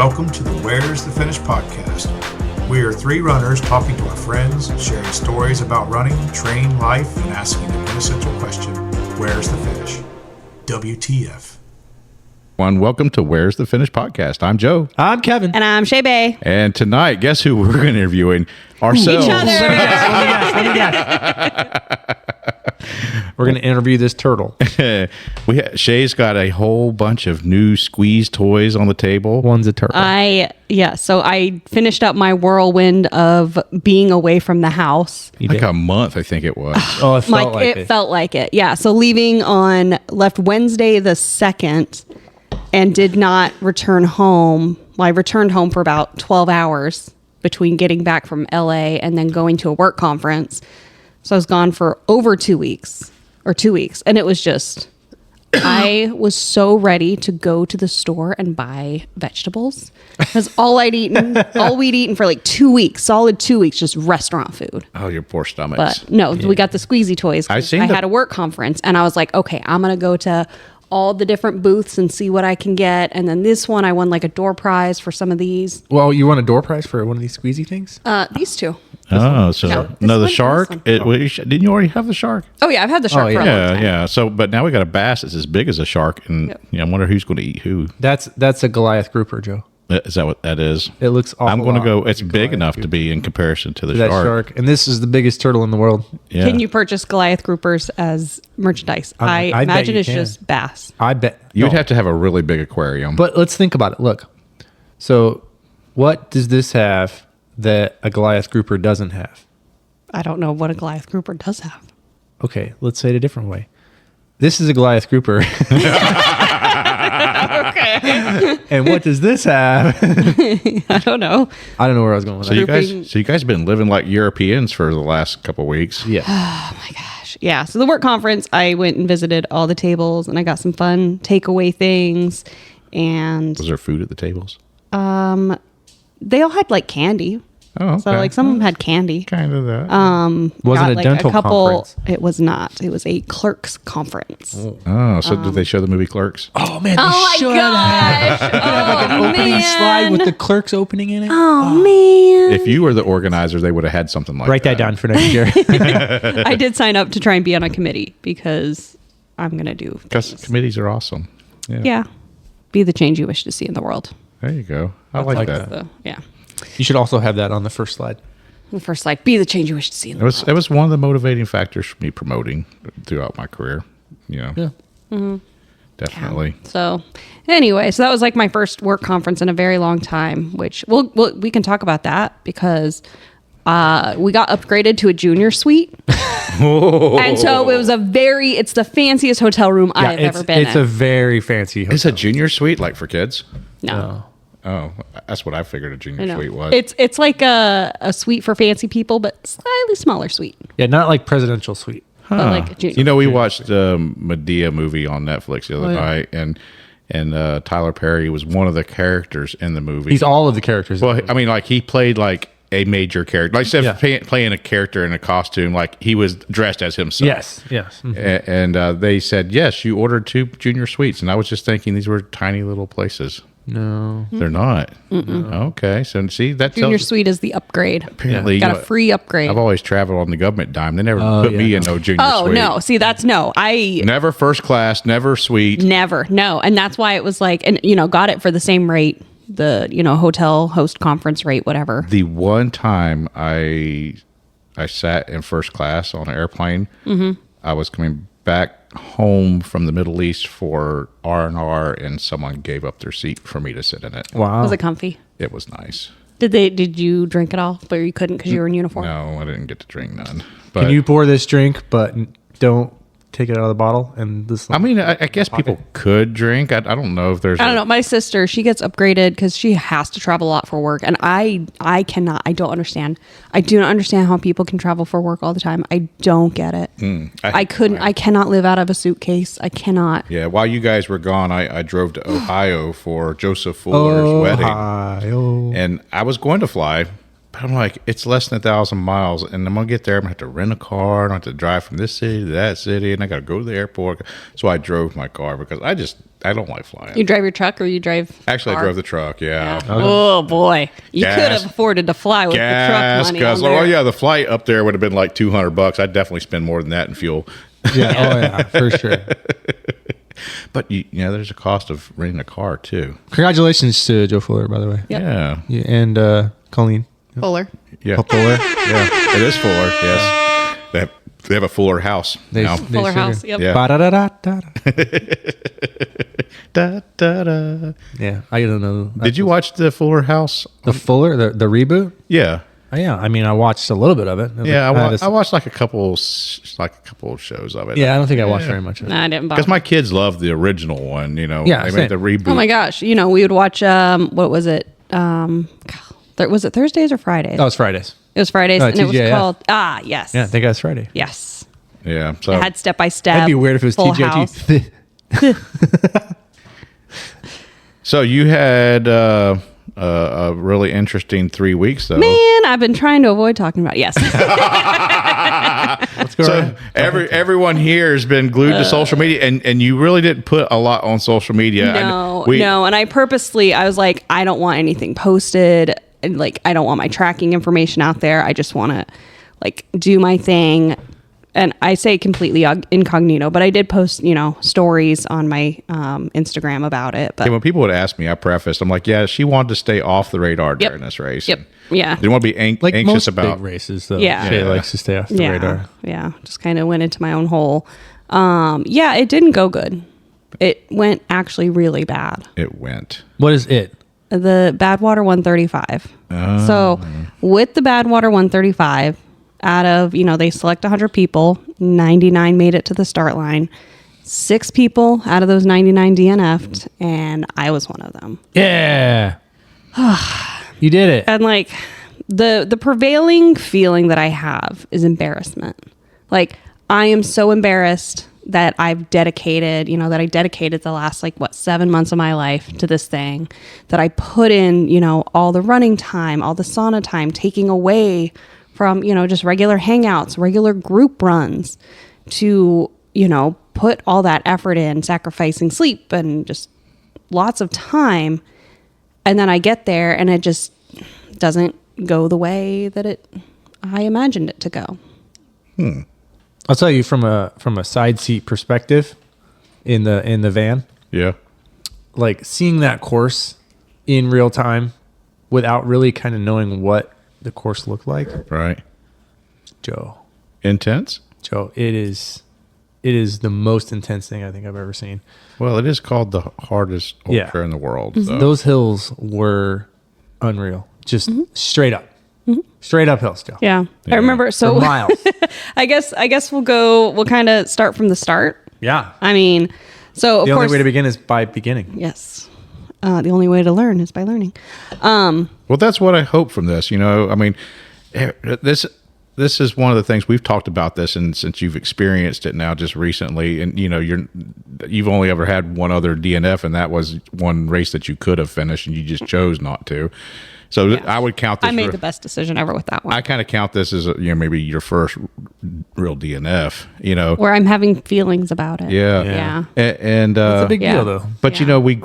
Welcome to the Where's the Finish podcast. We are three runners talking to our friends, sharing stories about running, training, life, and asking the quintessential question, where's the finish? WTF. Welcome to Where's the Finish podcast. I'm Joe. I'm Kevin. And I'm Shae. And tonight, guess who we're interviewing? Ourselves. Each other. Let me guess. We're going to interview this turtle. Shae's got a whole bunch of new squeeze toys on the table. One's a turtle. So I finished up my whirlwind of being away from the house. Like a month, I think it was. Oh, it felt like it. Felt like it. Yeah. So left Wednesday the 2nd and did not return home. Well, I returned home for about 12 hours between getting back from LA and then going to a work conference. So I was gone for over 2 weeks. And it was just, I was so ready to go to the store and buy vegetables. Because all we'd eaten for like 2 weeks, solid 2 weeks, just restaurant food. Oh, your poor stomachs. But no, we got the squeezy toys. I had a work conference and I was like, okay, I'm going to go to all the different booths and see what I can get. And then this one, I won like a door prize for some of these. Well, you won a door prize for one of these squeezy things? These two. Oh, so No, the this shark. one. Didn't you already have the shark? Oh yeah, I've had the shark for a long time. Yeah. So, but now we got a bass that's as big as a shark, and I wonder who's going to eat who. That's a Goliath grouper, Joe. Is that what that is? It looks awful. I'm going to go. It's like big Goliath enough grouper. to be in comparison to the That shark. shark. And this is the biggest turtle in the world. Yeah. Can you purchase Goliath groupers as merchandise? I bet imagine you it's can. just bass. I bet. You'd No. have to have a really big aquarium. But let's think about it. Look. So what does this have that a Goliath grouper doesn't have? I don't know what a Goliath grouper does have. Okay, let's say it a different way. This is a Goliath grouper. Okay. And what does this have? I don't know. I don't know where I was going with So that. you guys have been living like Europeans for the last couple of weeks. Yeah. Oh my gosh. Yeah. So the work conference, I went and visited all the tables and I got some fun takeaway things. And Was there food at the tables? they all had like candy. Oh, okay. So like some of them had candy. Kind of that. Wasn't Got, a like, dental conference. It was not. It was a clerks conference. Oh, so did they show the movie Clerks? Oh man, Oh my gosh. Like an opening slide with the clerks opening in it. Oh man. If you were the organizer, they would have had something like Write that down for next year. I did sign up to try and be on a committee because I'm going to do Because things. committees are awesome. Yeah. Be the change you wish to see in the world. There you go. I like that. So, yeah. You should also have that on the first slide. The first slide, be the change you wish to see in the world. It was one of the motivating factors for me promoting throughout my career. Yeah. Definitely. So anyway, so that was like my first work conference in a very long time, which we can talk about that because we got upgraded to a junior suite. And so it was it's the fanciest hotel room I've ever been It's in. a very fancy hotel. It's a junior suite like for kids? No. Oh, that's what I figured a junior I know. suite was. It's like a suite for fancy people, but slightly smaller suite. Yeah, not like presidential suite. But like a junior. You know, we watched the Medea movie on Netflix the other night, and Tyler Perry was one of the characters in the movie. He's all of the characters. Well, I mean, like he played like a major character. Like instead of playing a character in a costume, like he was dressed as himself. Yes. Mhm. And they said, yes, you ordered 2 junior suites. And I was just thinking these were tiny little places. No. They're not. Okay. So see, that Junior tells suite is the upgrade. apparently Got a free upgrade. I've always traveled on the government dime. They never put me in no junior Oh suite. no! See, that's no. I Never first class, never suite. never no, and that's why it was like, and got it for the same rate, the hotel host conference rate, whatever. The one time I sat in first class on an airplane, I was coming back home from the Middle East for R&R, and someone gave up their seat for me to sit in it. Wow. Was it comfy? It was nice. Did you drink it all, but you couldn't because you were in uniform? No, I didn't get to drink none. But Can you pour this drink, but don't take it out of the bottle? And this. I mean, I guess people could drink. I don't know if there's. I don't know. My sister, she gets upgraded because she has to travel a lot for work, and I cannot. I don't understand. I do not understand how people can travel for work all the time. I don't get it. I couldn't. I cannot live out of a suitcase. I cannot. Yeah, while you guys were gone, I drove to Ohio for Joseph Fuller's wedding, and I was going to fly. But I'm like, it's less than 1,000 miles, and I'm gonna get there. I'm gonna have to rent a car, and I have to drive from this city to that city, and I gotta go to the airport. So I drove my car because I don't like flying. You drive your truck or you drive? Actually, I car? drove the truck. Yeah. Oh boy, you could Gas. have afforded to fly with the truck money. Because on there. yeah, the flight up there would have been like $200. I'd definitely spend more than that in fuel. Yeah. Oh yeah, for sure. But there's a cost of renting a car too. Congratulations to Joe Fuller, by the way. Yep. Yeah. And Colleen. Fuller. Yeah. Oh, Fuller. Yeah. It is Fuller. Yes. They have a Fuller house now. Fuller sure House. do. Yep. Yeah. Ba-da-da-da-da. Da, da, da. Yeah, I don't know. Did you watch the Fuller House? the Fuller, the reboot? Yeah. Oh, yeah, I mean, I watched a little bit of it. Yeah, I I watched like a couple of shows of it. Yeah, I don't think I watched very much of it. Nah, I didn't bother. Because my kids love the original one. Yeah, they same. made the reboot. Oh my gosh, we would watch. What was it? Was it Thursdays or Fridays? Oh, it's Fridays. It was Fridays, No, and it was TGIF. called yes. Yeah, I think that's Friday. Yes. Yeah, so It had step by step. That'd be weird if it was Full House. TGIT. so you had a really interesting 3 weeks though. Man, I've been trying to avoid talking about it. Yes. Let's go. So right. everyone here has been glued to social media, and you really didn't put a lot on social media. No. And I was like, I don't want anything posted. And like, I don't want my tracking information out there. I just want to like do my thing. And I say completely incognito, but I did post, stories on my Instagram about it. But And when people would ask me, I prefaced, I'm like, yeah, she wanted to stay off the radar during this race. Yep. Yeah. Didn't want to be Like anxious most about. big races, though. Yeah. Shae Yeah. likes to stay off the radar. Yeah. Just kind of went into my own hole. It didn't go good. It went actually really bad. It went. What is it? The Badwater 135. So with the Badwater 135, out of, they select 100 people, 99 made it to the start line. 6 people out of those 99 DNF'd, and I was one of them. Yeah. You did it. And like the prevailing feeling that I have is embarrassment. Like I am so embarrassed that I've dedicated, that I dedicated the last 7 months of my life to this thing, that I put in, all the running time, all the sauna time, taking away from, just regular hangouts, regular group runs to, put all that effort in, sacrificing sleep and just lots of time. And then I get there and it just doesn't go the way that I imagined it to go. I'll tell you from a side seat perspective in the van, Yeah. like seeing that course in real time without really kind of knowing what the course looked like. Right. Joe, Intense. it is the most intense thing I think I've ever seen. Well, it is called the hardest ultra in the world. So. Those hills were unreal. Just straight up. Straight up hills, Joe. Yeah. I remember. So For miles. I guess we'll kind of start from the start. Yeah. I mean, so of The course, only way to begin is by beginning. yes. The only way to learn is by learning. Well, that's what I hope from this. I mean, this is one of the things we've talked about this, and since you've experienced it now just recently, and you've only ever had one other DNF, and that was one race that you could have finished, and you just chose not to. So Yeah. I would count this. I made the best decision ever with that one. I kind of count this as maybe your first real DNF. Where I'm having feelings about it. Yeah. Yeah. And It's a big Yeah. deal, though. but Yeah. we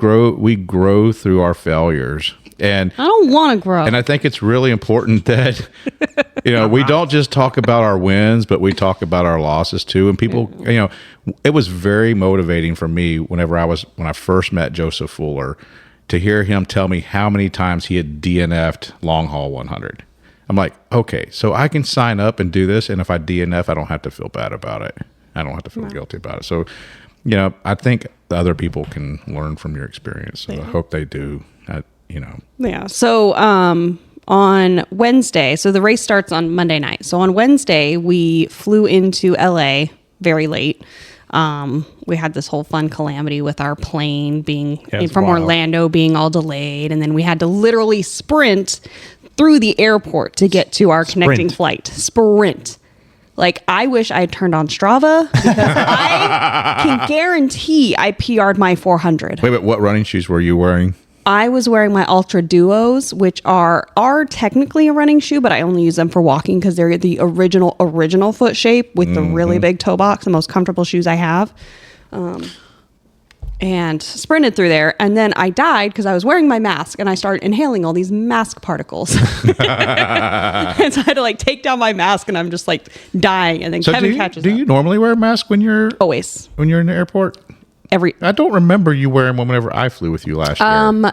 grow through our failures. And I don't want to grow. I think it's really important that we don't just talk about our wins, but we talk about our losses too. And people, it was very motivating for me when I first met Joseph Fuller, to hear him tell me how many times he had DNF'd long haul 100. I'm like, okay, so I can sign up and do this, and if I DNF, I don't have to feel bad about it. I don't have to feel guilty about it. So, I think the other people can learn from your experience. So I hope they do. Yeah. So on Wednesday, so the race starts on Monday night. So on Wednesday, we flew into LA very late. We had this whole fun calamity with our plane being it's from wild. Orlando being all delayed. And then we had to literally sprint through the airport to get to our connecting flight. Sprint. Like, I wish I had turned on Strava because I can guarantee I PR'd my 400. Wait, but what running shoes were you wearing? I was wearing my Ultra Duos, which are technically a running shoe, but I only use them for walking because they're the original foot shape with the really big toe box, the most comfortable shoes I have. and sprinted through there. And then I died because I was wearing my mask and I started inhaling all these mask particles. And so I had to like take down my mask and I'm just like dying. And then So Kevin do you, catches do up. you normally wear a mask when you're Always. in the airport? I don't remember you wearing one whenever I flew with you last year.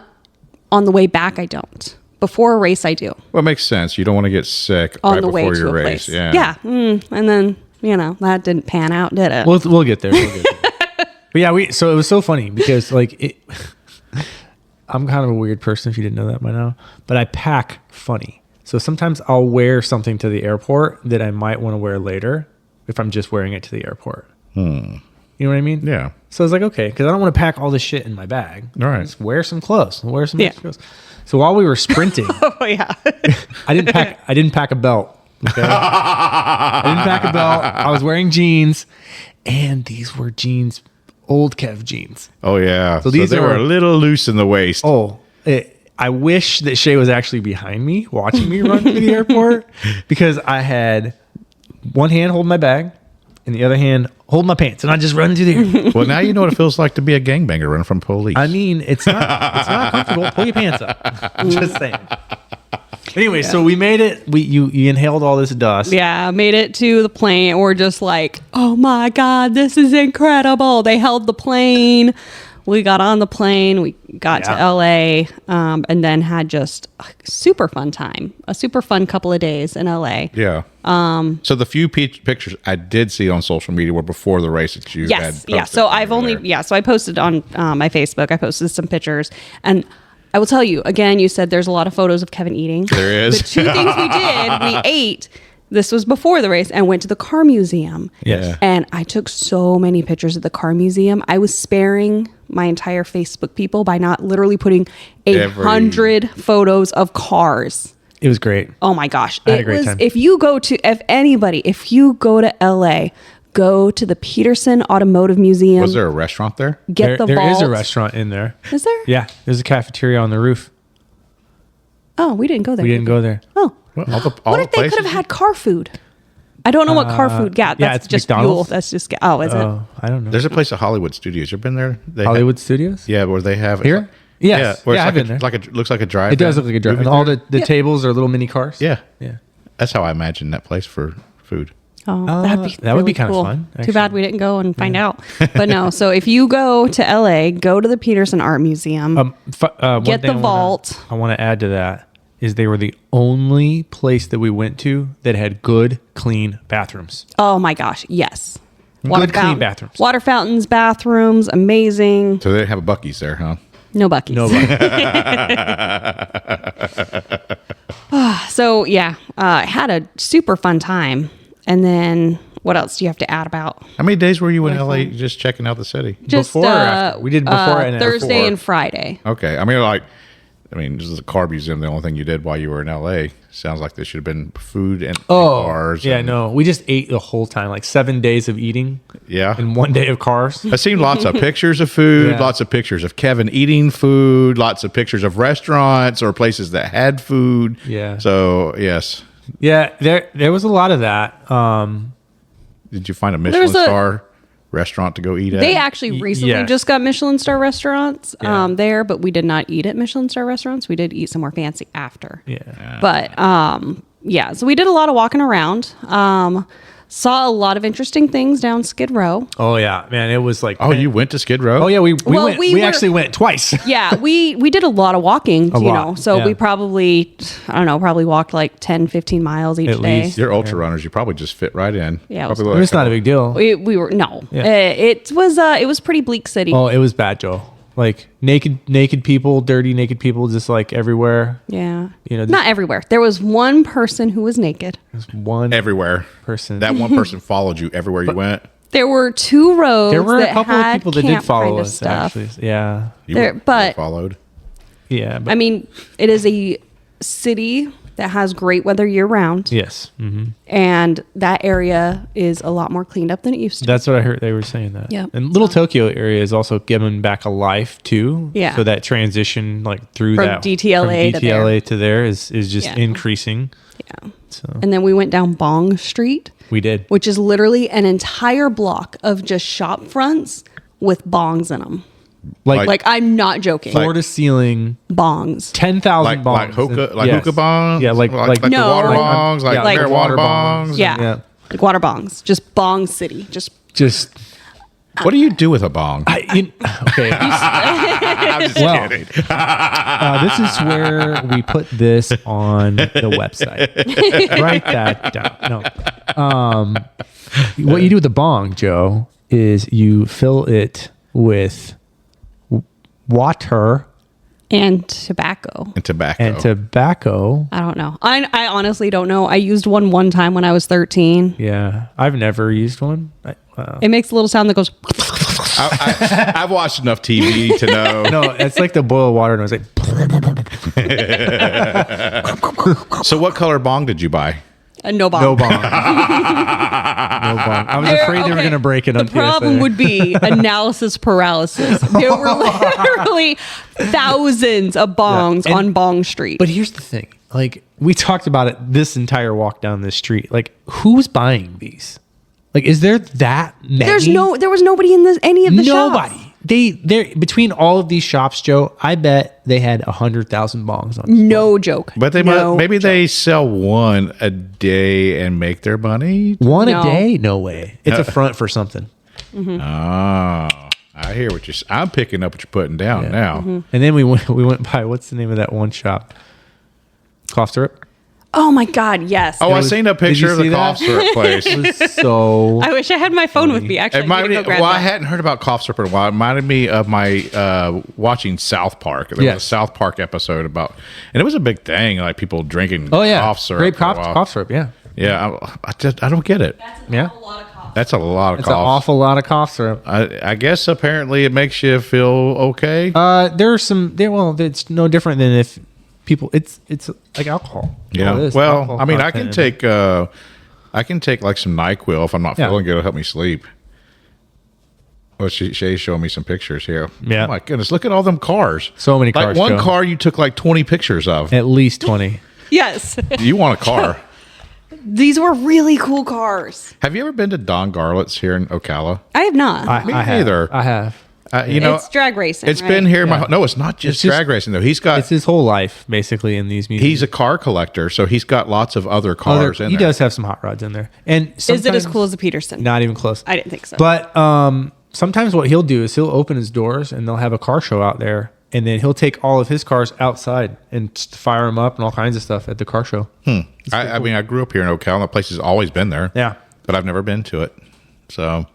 On the way back, I don't. Before a race, I do. Well, it makes sense. You don't want to get sick On right the way before to your a race. place. Yeah. Yeah. And then, that didn't pan out, did it? We'll get there. But yeah, so it was so funny because like I'm kind of a weird person if you didn't know that by now, but I pack funny. So sometimes I'll wear something to the airport that I might want to wear later if I'm just wearing it to the airport. You know what I mean? Yeah. So I was like, okay, because I don't want to pack all this shit in my bag. All right. Just wear some clothes. Wear some Yeah. extra clothes. So while we were sprinting, Oh, yeah. I didn't pack a belt. Okay. I didn't pack a belt. I was wearing jeans, and these were jeans, old Kev jeans. Oh, yeah. So these they were a little loose in the waist. Oh, I wish that Shae was actually behind me, watching me run through the airport, because I had one hand holding my bag and the other hand holding my pants, and I just run through there. Well, now you know what it feels like to be a gangbanger running from police. I mean, it's not comfortable. Pull your pants up. I'm just saying. Anyway, so we made it. You inhaled all this dust. Yeah, made it to the plane. We're just like, oh my God, this is incredible. They held the plane. We got on the plane. We got to LA and then had just a super fun time. A super fun couple of days in LA. Yeah. So the few pictures I did see on social media were before the race that you had Yes. posted. Yeah. So I've over only, there. so I posted on my Facebook. I posted some pictures. And I will tell you, again, you said there's a lot of photos of Kevin eating. There is. The two things we did, we ate. This was before the race and went to the car museum. Yes. And I took so many pictures at the car museum. I was sparing my entire Facebook people by not literally putting 100 photos of cars. It was great. Oh my gosh. I had a great time. If you go to LA, go to the Peterson Automotive Museum. Was there a restaurant there? Get the There vault. is a restaurant in there. Is there? Yeah, there's a cafeteria on the roof. Oh, we didn't go there. We didn't go there. Oh. Well, What if they could have had car food? I don't know what car food. Yeah, yeah, that's it's just McDonald's. fuel. That's just is it? I don't know. There's a place at Hollywood Studios. You been there? They Hollywood Studios? yeah, where they have Here? Yes. where Yeah, it's I've been there. looks like a drive. It does look like a drive. And all the tables are little mini cars. Yeah, Yeah. that's how I imagine that place for food. Oh, that would be really kinda cool. fun, Too bad we didn't go and find out. But no, so if you go to LA, go to the Peterson Art Museum. One Get thing the vault. I want to add to that is they were the only place that we went to that had good, clean bathrooms. Oh my gosh, yes. Good, clean bathrooms. Water fountains, bathrooms, amazing. So they didn't have a Buc-ee's there, huh? No Buc-ee's. Nobody. So yeah, I had a super fun time. And then what else do you have to add about? How many days were you in LA just checking out the city? Just Before or after? We did before and after. Thursday and Friday. Okay. This is a car museum. The only thing you did while you were in LA. Sounds like there should have been food and cars. Yeah, and, no. We just ate the whole time, like 7 days of eating Yeah. and 1 day of cars. I've seen lots of pictures of food, Yeah. lots of pictures of Kevin eating food, lots of pictures of restaurants or places that had food. Yeah. So, yes. Yeah, there was a lot of that. Did you find a Michelin star restaurant to go eat at? They actually recently yes. just got Michelin star restaurants Yeah. there, but we did not eat at Michelin star restaurants. We did eat somewhere fancy after. Yeah. But yeah, so we did a lot of walking around. Saw a lot of interesting things down Skid Row. Oh yeah, man, it was like. Oh, you went to Skid Row? Oh yeah, we Well, went. we We were- actually went twice. Yeah, we did a lot of walking, A you lot, know. So yeah. we probably, I don't know, probably walked like 10, 15 miles each At day. least. You're ultra runners. You probably just fit right in. Yeah, it was- Probably It's not a big deal. We were no. Yeah. It was pretty bleak city. Oh, it was bad, Joe. Like naked people, dirty naked people, just like everywhere. Yeah. You know, Not everywhere. There was one person who was naked. There's one everywhere. person. That one person followed you everywhere you went. There were two roads there were a that couple of had people that did camp follow kind of us. stuff. Actually, yeah, You There- were but- followed. yeah. But I mean, it is a city that has great weather year round. yes, And that area is a lot more cleaned up than it used to. that's what I heard. They were saying that. Yeah. And Little Tokyo area is also given back a life too. Yeah. So that transition, like through From that DTLA from to DTLA to there is just Yeah. increasing. Yeah. So And then we went down Bong Street, we did. which is literally an entire block of just shop fronts with bongs in them. Like I'm not joking. floor to ceiling, bongs. 10,000 bongs. like hookah, And- like yes. hookah bongs. Yeah, like the No. water Like, bongs, like, yeah, marijuana bongs. Yeah. Like water bongs. Just bong city. Just just What do you do with a bong? okay. I'm just Well, kidding. This is where we put this on the website. Write that down. No. What you do with the bong, Joe, is you fill it with water and tobacco. And tobacco. and tobacco. I don't know. I honestly don't know. I used one time when I was 13. Yeah, I've never used one. It makes a little sound that goes. I've watched enough TV to know. No, it's like the boil water noise. Like, So what color bong did you buy? No bong. no bong. No bong. I was afraid they were Okay. going to break it The on problem PSA. would be analysis paralysis. There were literally thousands of bongs And- on Bong Street. But here's the thing. Like, we talked about it this entire walk down this street. Like, who's buying these? Like, is there that many? there was nobody in any of the shops. Nobody. They're between all of these shops, Joe. I bet they had 100,000 bongs on. No joke. But they No maybe joke. they sell one a day and make their money. One No. a day? No way. It's a front for something. Oh, I hear what you're. I'm picking up what you're putting down now. And then we went by, what's the name of that one shop? Cough syrup. Oh my God, yes. Oh, I seen a Did you picture of the see that? cough syrup place. It was so. I wish I had my phone with me. Actually, It I'm reminded gonna me, go grab well, I that. hadn't heard about cough syrup in a while. It reminded me of my watching South Park. There was Yes. a South Park episode about, and it was a big thing, like people drinking Oh yeah, cough syrup. grape for a while. cough syrup. Yeah, Yeah, I don't get it. yeah. That's a lot of It's an cough. awful lot of cough syrup. I guess apparently it makes you feel okay. There are some. Well, it's no different than if people. It's like alcohol. Yeah. All it is, Well, alcohol I mean, I can content. take like some NyQuil if I'm not Yeah. feeling good. It'll help me sleep. Well, Shay's showing me some pictures here. Yeah. Oh my goodness, look at all them cars. So many Like cars, one Joe. car you took like 20 pictures of. At least 20. Yes, You want a car. these were really cool cars. Have you ever been to Don Garlett's here in Ocala? I have not. Me I neither. I have. You know, it's drag racing. it's right? been here. Yeah. No, it's not just It's just- drag racing though. He's got. It's his whole life basically in these museums. He's a car collector, so he's got lots of other cars in he there. does have some hot rods in there. And Is it as sometimes- cool as a Peterson? Not even close. I didn't think so. But sometimes what he'll do is he'll open his doors and they'll have a car show out there, and then he'll take all of his cars outside and fire them up and all kinds of stuff at the car show. I mean, I grew up here in Ocala. The place has always been there. Yeah. But I've never been to it. So,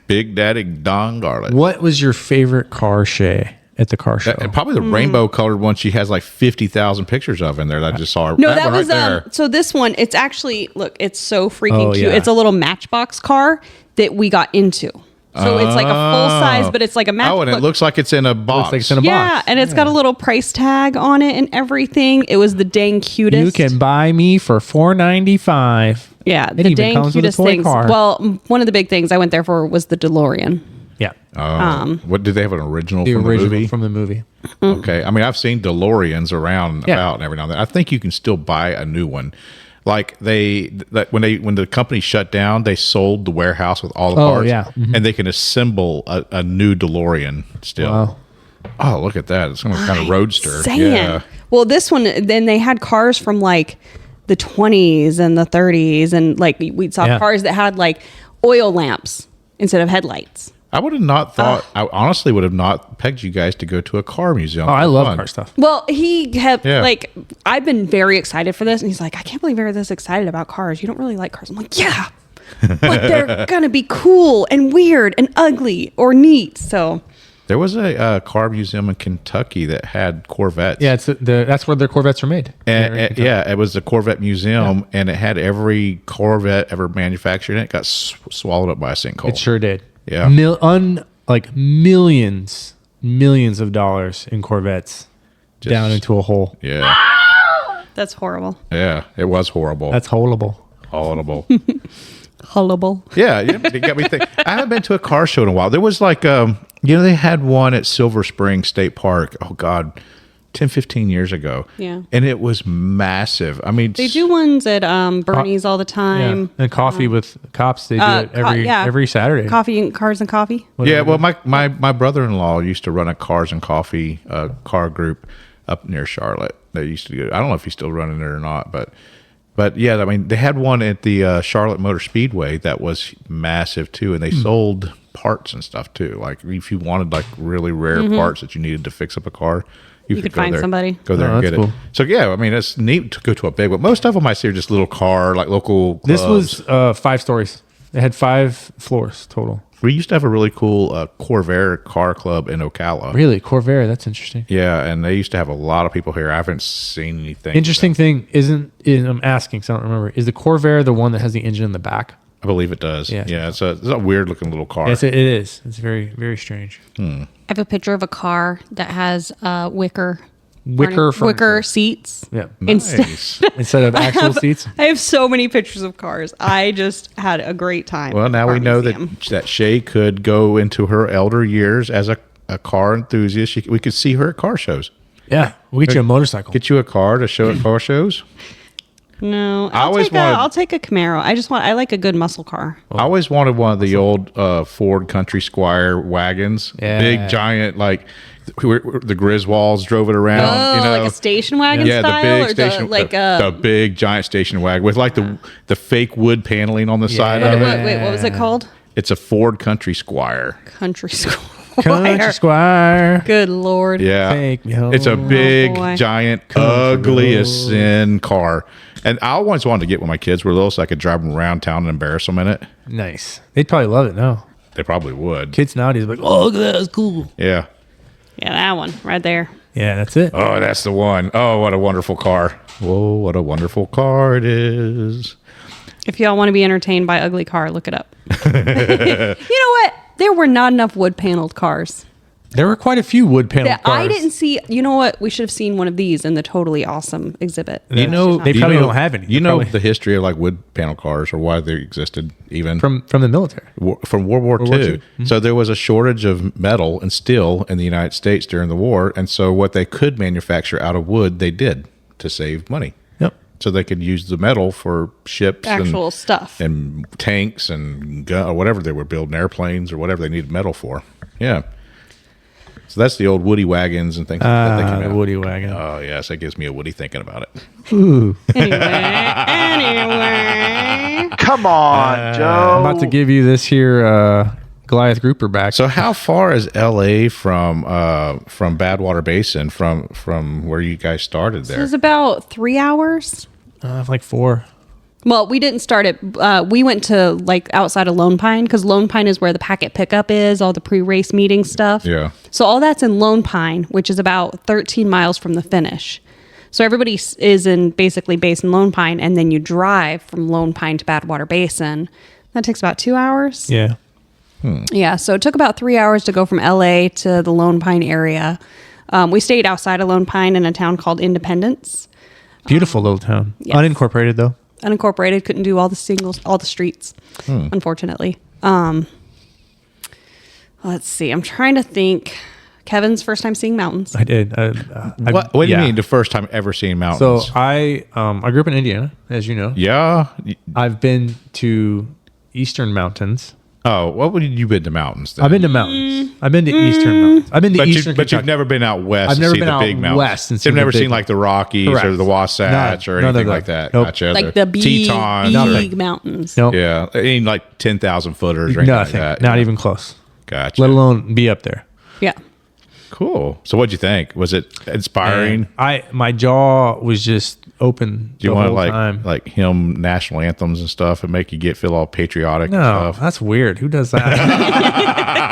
Big Daddy Don Garlett. What was your favorite car, Shae, at the car show? And probably the rainbow colored one she has like 50,000 pictures of in there that I just saw. No, that one was right there. so this one, it's actually look, it's so freaking Oh, cute. yeah. It's a little Matchbox car that we got into. So it's like a full size, but it's like a match. Oh, and it looks like it's in a box. Looks like it's in a yeah, box. and it's got a little price tag on it and everything. It was the dang cutest. You can buy me for $4.95. yeah, It the even dang comes with a cutest toy things. car. Well, one of the big things I went there for was the DeLorean. Yeah. What did they have an original The from original the movie? from the movie. Okay, I mean I've seen DeLoreans around and Yeah. about and every now and then. I think you can still buy a new one. Like when the company shut down, they sold the warehouse with all the Oh, parts. yeah. Mhm. And they can assemble a new DeLorean still. Wow. Oh, look at that! It's some kind of roadster. Saying. Yeah. Well, this one, then they had cars from like the 20s and the 30s, and like we saw Yeah. cars that had like oil lamps instead of headlights. I would have not thought. I honestly would have not pegged you guys to go to a car museum. Oh, I for love fun. car stuff. Well, he kept Yeah. like, I've been very excited for this, and he's like, I can't believe you're this excited about cars. You don't really like cars. I'm like, yeah, but they're gonna be cool and weird and ugly or neat. So There was a car museum in Kentucky that had Corvettes. Yeah, that's where their Corvettes are made. And, yeah, it was the Corvette Museum, and it had every Corvette ever manufactured, and it got swallowed up by a sinkhole. It sure did. Yeah. Like millions of dollars in Corvettes down into a hole. Yeah, that's horrible. yeah, it was horrible. That's horrible. horrible. Horrible. Yeah, it got me thinking. I haven't been to a car show in a while. There was like, they had one at Silver Spring State Park. Oh God, 10, 15 years ago. Yeah. And it was massive. I mean, They do ones at Bernie's all the Yeah. time. And coffee with cops. They do it every Saturday. Coffee and cars and coffee. Yeah, well, my brother-in-law used to run a Cars and Coffee car group up near Charlotte. They used to go. I don't know if he's still running it or not, but yeah, I mean, they had one at the Charlotte Motor Speedway that was massive too, and they sold parts and stuff too. Like if you wanted like really rare parts that you needed to fix up a car, you could go find there, somebody. Go there Oh, and that's get cool. it. So yeah, I mean, it's neat to go to a big one. Most of them I see are just little car, like local clubs. This was 5 stories. It had 5 floors total. We used to have a really cool Corvair car club in Ocala. Really? Corvair. That's interesting. Yeah, and they used to have a lot of people here. I haven't seen anything. Interesting thing I'm asking, so I don't remember. Is the Corvair the one that has the engine in the back? I believe it does. Yeah. Yeah, it's a weird looking little car. Yes, it is. It's very, very strange. I have a picture of a car that has wicker Wicker seats. Yeah. Nice. Instead of actual seats. I have so many pictures of cars. I just had a great time. Well, now at we the know museum. that Shae could go into her elder years as a car enthusiast. We could see her at car shows. Yeah. We'll get you a motorcycle. Get you a car to show at car shows. No, I always wanted- I'll take a Camaro. I like a good muscle car. I always wanted one of the old Ford Country Squire wagons. Yeah. Big, giant, like the Griswolds drove it around. Oh, you know? like a station wagon Yeah, style, the big or station, the the big giant station wagon with like the fake wood paneling on the side of it. Wait, what was it called? It's a Ford Country Squire. Country Squire. Country Squire. Good Lord. Yeah, Take me home. it's a big, boy. giant, ugly as sin car. And I always wanted to get when my kids were little, so I could drive them around town and embarrass them in it. Nice. They'd probably love it now. They probably would. Kids nowadays are like, oh, look at that. That's cool. Yeah. Yeah, that one right there. Yeah, that's it. Oh, that's the one. Oh, what a wonderful car. Whoa, what a wonderful car it is. If y'all want to be entertained by ugly car, look it up. You know what? There were not enough wood paneled cars. There were quite a few wood panel That cars. I didn't see. You know what? We should have seen one of these in the Totally Awesome exhibit. You know, They probably don't have any. You They're know probably- the history of like wood panel cars or why they existed even From the military. from World War World War II. II. Mm-hmm. So there was a shortage of metal and steel in the United States during the war, and so what they could manufacture out of wood, they did to save money. Yep. So they could use the metal for ships, Actual stuff. and tanks and or whatever they were building, airplanes or whatever they needed metal for. Yeah. So that's the old Woody wagons and things like that. They came The out. Woody wagon. Oh yes, that gives me a Woody thinking about it. Anyway. Come on, Joe. I'm about to give you this here Goliath grouper back. So how far is LA from Badwater Basin from where you guys started It there? was about 3 hours. Like 4. Well, we didn't start it. We went to like outside of Lone Pine because Lone Pine is where the packet pickup is, all the pre-race meeting stuff. Yeah. So all that's in Lone Pine, which is about 13 miles from the finish. So everybody is in basically Basin Lone Pine, and then you drive from Lone Pine to Badwater Basin. That takes about 2 hours. Yeah. Yeah, so it took about 3 hours to go from LA to the Lone Pine area. We stayed outside of Lone Pine in a town called Independence. Beautiful little town. yes. Unincorporated, though. Unincorporated, couldn't do all the streets, unfortunately. Let's see. I'm trying to think. Kevin's first time seeing mountains. I did. What do you yeah. mean the first time ever seeing So mountains? I grew up in Indiana, as you know. Yeah. I've been to Eastern Mountains. Oh, what would you been to mountains then? I've been to mountains. I've been to Eastern Mountains. I've been to but Eastern but you've Kentucky. never been out west. I've to never see been the out big mountains. west and You've seen never the seen big- like the Rockies or Correct. the Wasatch or None of anything that. like that. Nope. Gotcha. Like the big, Tetons. Nothing. mountains. Nope. Yeah, any like 10,000 footers or anything Nothing. like that. Not Yeah. even close. Gotcha. Let alone be up there. Yeah. Cool. So what'd you think? Was it inspiring? And my jaw was just open Do you the want to whole time. like hymn national anthems and stuff and make you feel all patriotic No, and stuff? that's weird. Who does that?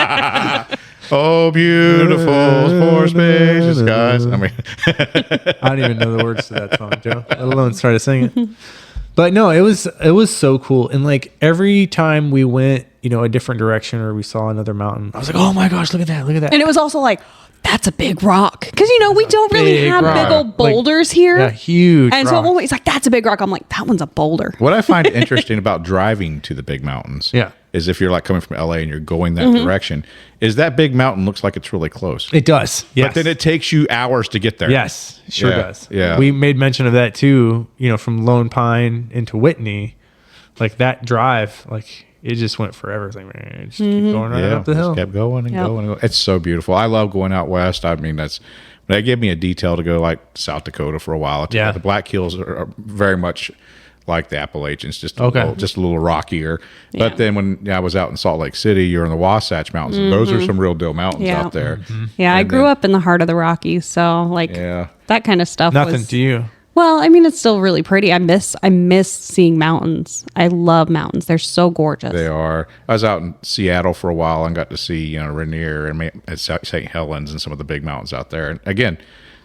Oh, beautiful for spacious skies. I mean, I don't even know the words to that song, Joe. Let alone try to sing it. But no, it was so cool. And like every time we went, a different direction or we saw another mountain, I was like, oh my gosh, look at that, look at that. And it was also like, that's a big rock. Because, we don't really big have rock. big old Like, boulders here. Yeah, huge. And so at rocks. one point, he's like, that's a big rock. I'm like, that one's a boulder. what I find interesting about driving to the big mountains Yeah. is if you're like coming from LA and you're going that direction, is that big mountain looks like it's really close. It does. Yes. But then it takes you hours to get there. Yes, sure Yeah, does. yeah. We made mention of that too, from Lone Pine into Whitney. Like that drive, like it just went forever. It's like, man, just keep going right up the hill. Just kept going and Yep. going and going. It's so beautiful. I love going out west. I mean, that gave me a detail to go like South Dakota for a while. Yeah. The Black Hills are very much like the Appalachians, just a Okay. little rockier. Yeah. But then when I was out in Salt Lake City, you're in the Wasatch Mountains. And those are some real deal mountains Yeah. out there. Yeah, I And grew then- up in the heart of the Rockies, so like Yeah. that kind of stuff. Nothing was, to you. Well, I mean, it's still really pretty. I miss seeing mountains. I love mountains. They're so gorgeous. They are. I was out in Seattle for a while and got to see, Rainier and St. Helens and some of the big mountains out there. And again,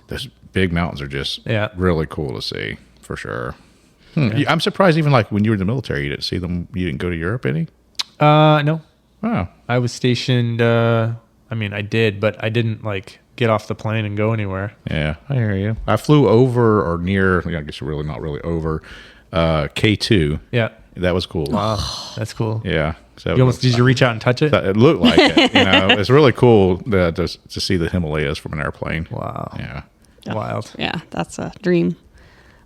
those big mountains are just really cool to see for sure. I'm surprised even like when you were in the military, you didn't see them. You didn't go to Europe any? No. Oh, I was stationed. I did, but I didn't like get off the plane and go anywhere. yeah, I hear you. I flew over or near, I guess really not really over, K2. Yeah, That was cool. that's cool. Yeah. So Did you reach out and touch it? it looked like it. It's really cool to see the Himalayas from an airplane. Wow, Yeah. wild. Yeah, that's a dream.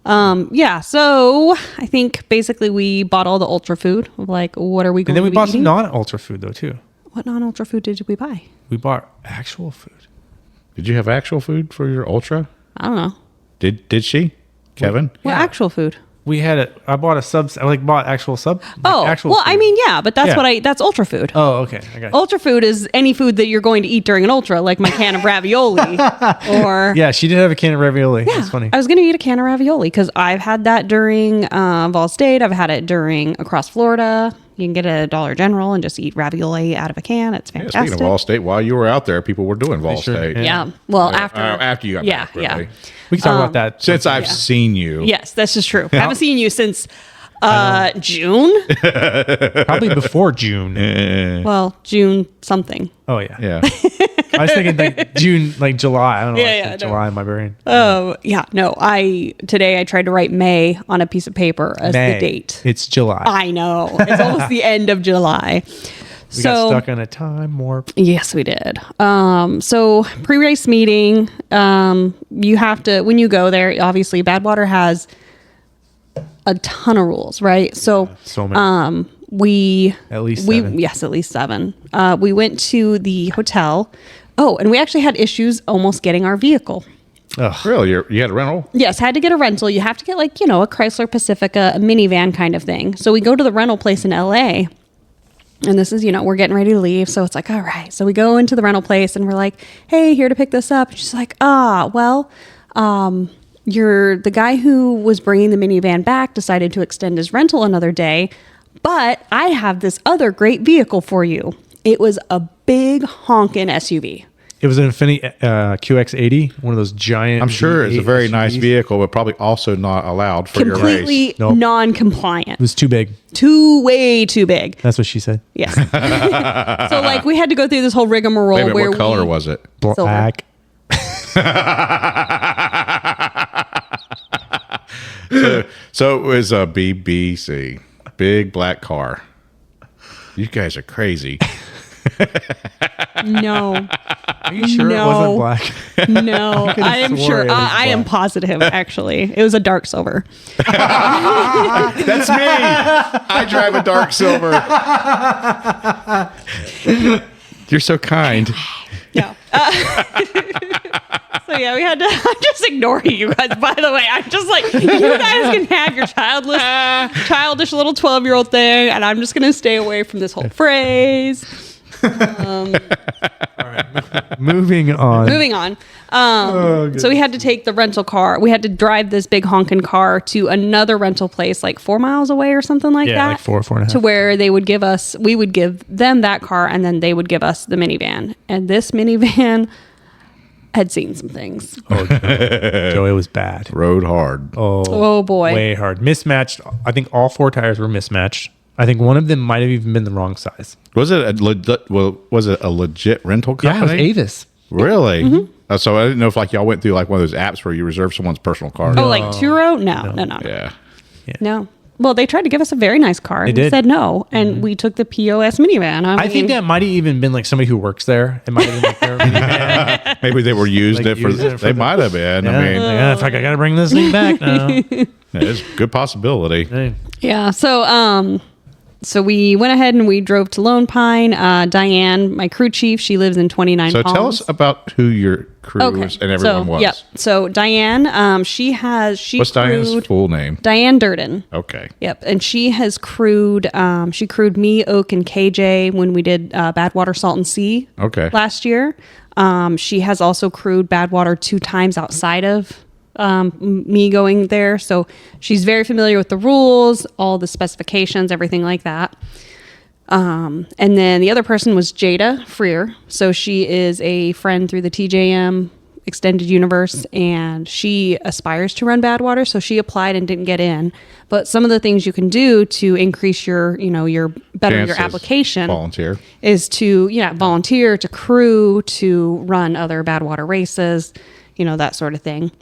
Yeah, so I think basically we bought all the ultra food. Like, what are we going And then we to be bought eating? some non-ultra food though too. What non-ultra food did we buy? We bought actual food. Did you have actual food for your ultra? I don't know. Did she, Kevin? What actual food? We had I bought a sub. I bought actual sub. Oh, actual well, food. I mean, yeah, but that's Yeah. that's ultra food. Oh, okay. I got you. Ultra food is any food that you're going to eat during an ultra, like my can of ravioli or Yeah, she did have a can of ravioli. Yeah, That's funny. I was going to eat a can of ravioli because I've had that during Vol State. I've had it during across Florida. You can get a Dollar General and just eat ravioli out of a can. It's Yeah, fantastic. speaking of Vol State, while you were out there, people were doing Vol sure State. did. Yeah. Well, Yeah. after You got yeah, back, really. yeah. We can talk about that. Since I've seen you. Yes, this is true. I haven't seen you since June. Probably before June. Well, June something. Oh yeah. Yeah. I was thinking like June, like July. I don't know. Yeah, I yeah, think no. July in my brain. Oh yeah, no. Today I tried to write May on a piece of paper as May. the date. It's July. I know it's almost the end of July. We got stuck on a time warp. Yes, we did. So pre-race meeting, you have to, when you go there, obviously Badwater has a ton of rules, right? So, So many. we, At least seven. yes, at least 7. We went to the hotel. Oh, and we actually had issues almost getting our vehicle. Ugh. Really? You had a rental? Yes, had to get a rental. You have to get a Chrysler Pacifica, a minivan kind of thing. So we go to the rental place in LA. And this is, we're getting ready to leave. So it's like, all right. So we go into the rental place and we're like, hey, here to pick this up. And she's like, you're the guy who was bringing the minivan back decided to extend his rental another day. But I have this other great vehicle for you. It was a big honkin' SUV. It was an Infiniti QX80, one of those giant. I'm sure it's a V8 very nice SUVs. vehicle, but probably also not allowed for your race. Completely Nope. non-compliant. It was too big. Way too big. That's what she said. Yes. So we had to go through this whole rigmarole Wait a minute, where what color we, was it? Black. So it was a BBC, big black car. You guys are crazy. No, Are you sure No. it wasn't black? no, I am swore sure. it was I am black. positive. Actually, it was a dark silver. That's me. I drive a dark silver. You're so kind. No. So yeah, we had to. I'm just ignoring you guys. By the way, I'm just like, you guys can have your childish little 12-year-old thing, and I'm just gonna stay away from this whole phrase. Moving on. Moving on. So we had to take the rental car. We had to drive this big honking car to another rental place, like 4 miles away or something like Yeah, that. like 4.5. To where they would give us, we would give them that car, and then they would give us the minivan. And this minivan had seen some things. Joey was bad. Rode hard. Oh boy. Way hard. Mismatched. I think all 4 tires were mismatched. I think one of them might have even been the wrong size. Was it a legit rental Yeah, company? it was Avis. Really? Mm-hmm. So I didn't know if y'all went through one of those apps where you reserve someone's personal car. Oh, like Turo? No. Yeah. No. Well, they tried to give us a very nice car. They We did. said no, and we took the POS minivan. I think that might have even been like somebody who works there. It might have been like their minivan. Maybe they were using Like, it for. using it for They the- might have been. Yeah, I mean, like, fuck, I got to bring this thing back now. it's a good possibility. Hey. Yeah. So we went ahead and we drove to Lone Pine. Diane, my crew chief, she lives in 29 So Palms. tell us about who your crew was and everyone was. Yep. So Diane, she What's Diane's crewed full name? Diane Durden. Okay. Yep, and she has crewed. She crewed me, Oak, and KJ when we did Badwater Salt and Sea. Okay. Last year, she has also crewed Badwater 2 times outside of me going there. So she's very familiar with the rules, all the specifications, everything like that. And then the other person was Jada Freer. So she is a friend through the TJM Extended Universe, and she aspires to run Badwater. So she applied and didn't get in. But some of the things you can do to increase your better your Chances. application Volunteer. is to volunteer, to crew, to run other Badwater races, that sort of thing.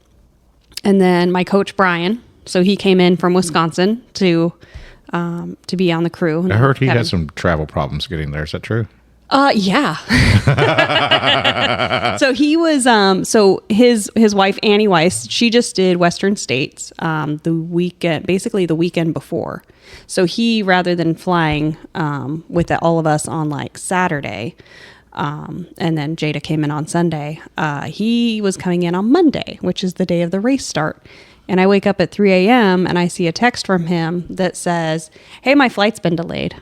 And then my coach Brian, so he came in from Wisconsin to be on the crew. I heard he Kevin. had some travel problems getting there. Is that true? Yeah. So he was, so his wife, Annie Weiss, she just did Western States, basically the weekend before. So he, rather than flying, with all of us on like Saturday, and then Jada came in on Sunday, he was coming in on Monday, which is the day of the race start. And I wake up at 3 a.m. and I see a text from him that says, "Hey, my flight's been delayed."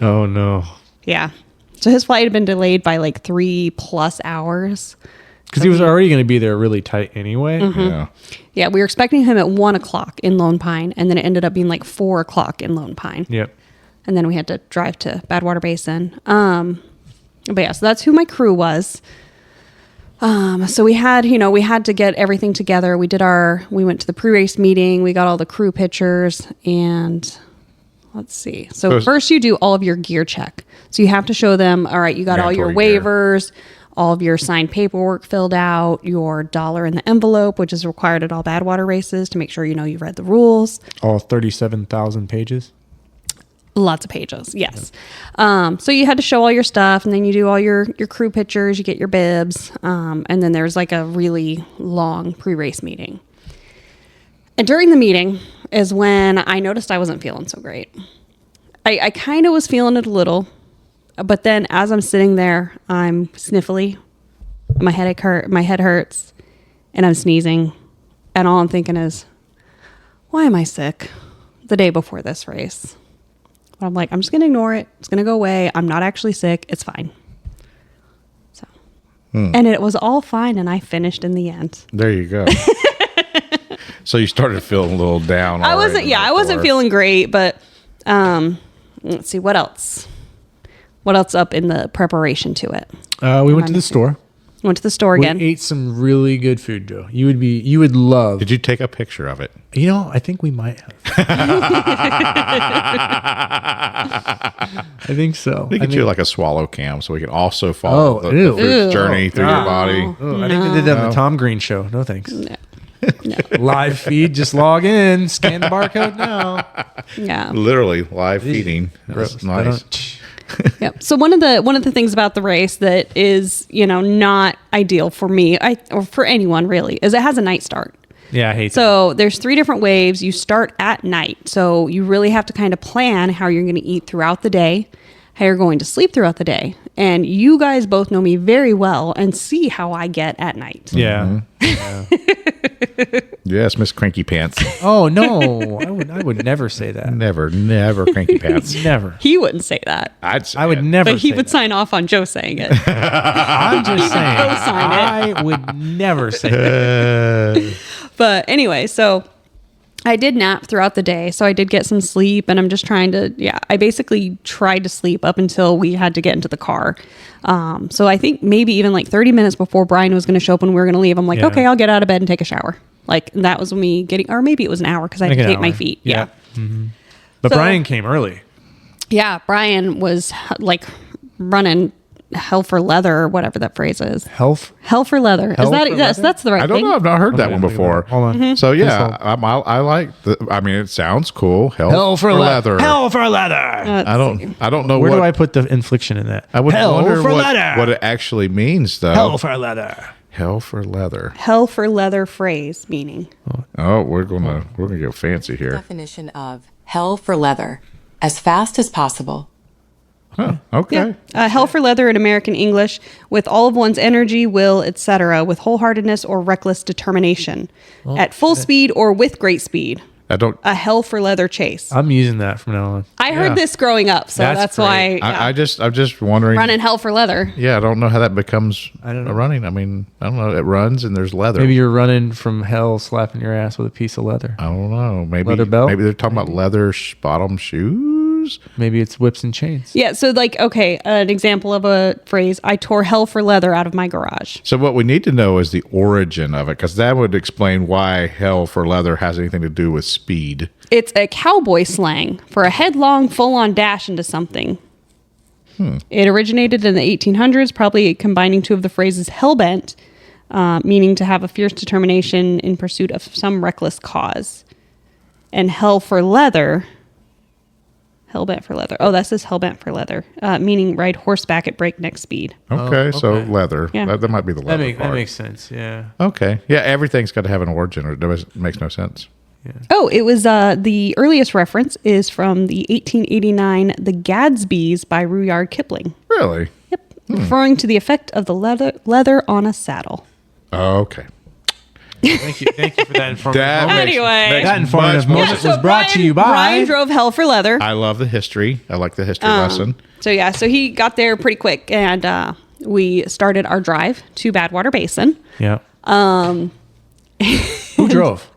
Oh, no. Yeah. So his flight had been delayed by like 3+ hours. Because he was already going to be there really tight anyway. Yeah. Yeah, we were expecting him at 1 o'clock in Lone Pine, and then it ended up being like 4 o'clock in Lone Pine. Yep. And then we had to drive to Badwater Basin. But yeah, so that's who my crew was. So we had to get everything together. We went to the pre-race meeting. We got all the crew pictures, and let's see. So first you do all of your gear check. So you have to show them, all right, you got all your Mandatory gear. waivers, all of your signed paperwork filled out, your dollar in the envelope, which is required at all Badwater races to make sure you've read the rules. All 37,000 pages. Lots of pages, yes. So you had to show all your stuff, and then you do all your crew pictures, you get your bibs, and then there's like a really long pre-race meeting. And during the meeting is when I noticed I wasn't feeling so great. I kind of was feeling it a little, but then as I'm sitting there, I'm sniffly, my head hurts, and I'm sneezing, and all I'm thinking is, why am I sick the day before this race? But I'm like, I'm just going to ignore it. It's going to go away. I'm not actually sick. It's fine. So, and it was all fine. And I finished in the end. There you go. So you started feeling a little down. I wasn't feeling great, but let's see, what else up in the preparation to it? We went to the store. Went to the store again. We ate some really good food, Joe. You would love. Did you take a picture of it? I think we might have. I think so. We could do like a swallow cam so we can also follow the ew. food's Ew. journey through your body. Oh, I think they did that on the Tom Green show. No thanks. No. Live feed. Just log in. Scan the barcode now. Yeah. Literally live feeding. Gross. That's nice. Yep. So one of the things about the race that is, not ideal for me, or for anyone really, is it has a night start. Yeah, I hate that. So there's 3 different waves. You start at night. So you really have to kind of plan how you're going to eat throughout the day, how you're going to sleep throughout the day. And you guys both know me very well and see how I get at night. Yeah. Yes, Miss Cranky Pants. Oh no, I would never say that. Never Cranky Pants. Never. He wouldn't say that. I'd say I would it. never. But he say would that. sign off on Joe saying it. I'm just saying. co-sign it. I would never say that. But anyway, so I did nap throughout the day. So I did get some sleep, and I'm just trying to, I basically tried to sleep up until we had to get into the car. So I think maybe even like 30 minutes before Brian was going to show up and we were going to leave, I'm like, Yeah. okay, I'll get out of bed and take a shower. Like that was me getting, or maybe it was an hour because I had to tape my feet. Yeah. But So- Brian came early. Yeah. Brian was like running hell for leather or whatever that phrase is. Health. Hell for leather. Hell is that for yes? leather? That's the right I don't thing. know. I've not heard that one look at before. that. Hold on. Mm-hmm. So yeah, Just I like the. I mean, it sounds cool. Hell for leather. Hell for leather. I don't know Where what. do I put the inflection in that? I would Hell wonder for what, leather. what it actually means, though. Hell for leather. Hell for leather. Hell for leather phrase meaning. Oh, we're gonna go fancy here. Definition of hell for leather: as fast as possible. Huh, okay. Hell for leather in American English, with all of one's energy, will, etc., with wholeheartedness or reckless determination, at full speed or with great speed. I don't. A hell for leather chase. I'm using that from now on. I heard Yeah. this growing up, so That's that's great. why I'm just wondering. running hell for leather. Yeah, I don't know how that becomes I don't know. a running. I mean, I don't know. It runs and there's leather. Maybe you're running from hell, slapping your ass with a piece of leather. I don't know. Maybe Leather belt? Maybe they're talking about leather bottom shoes. Maybe it's whips and chains. Yeah, so like, okay, an example of a phrase, I tore hell for leather out of my garage. So what we need to know is the origin of it, because that would explain why hell for leather has anything to do with speed. It's a cowboy slang for a headlong, full-on dash into something. It originated in the 1800s, probably combining two of the phrases hellbent, meaning to have a fierce determination in pursuit of some reckless cause, and hell for leather, hellbent for leather. Oh, that says hellbent for leather, meaning ride horseback at breakneck speed. Okay, so okay. leather. Yeah. That might be the leather That part. makes sense. Yeah. Okay. Yeah, everything's got to have an origin, or it makes no sense. Oh, it was the earliest reference is from the 1889 The Gadsbys by Rudyard Kipling. Really? Yep, referring to the effect of the leather on a saddle. Okay. Thank you for that informative. That moment. makes- Anyway. makes That informative much more moment sense. was brought to you by Brian drove hell for leather. I love the history. I like the history lesson. So he got there pretty quick, and we started our drive to Badwater Basin. Yeah. Who drove?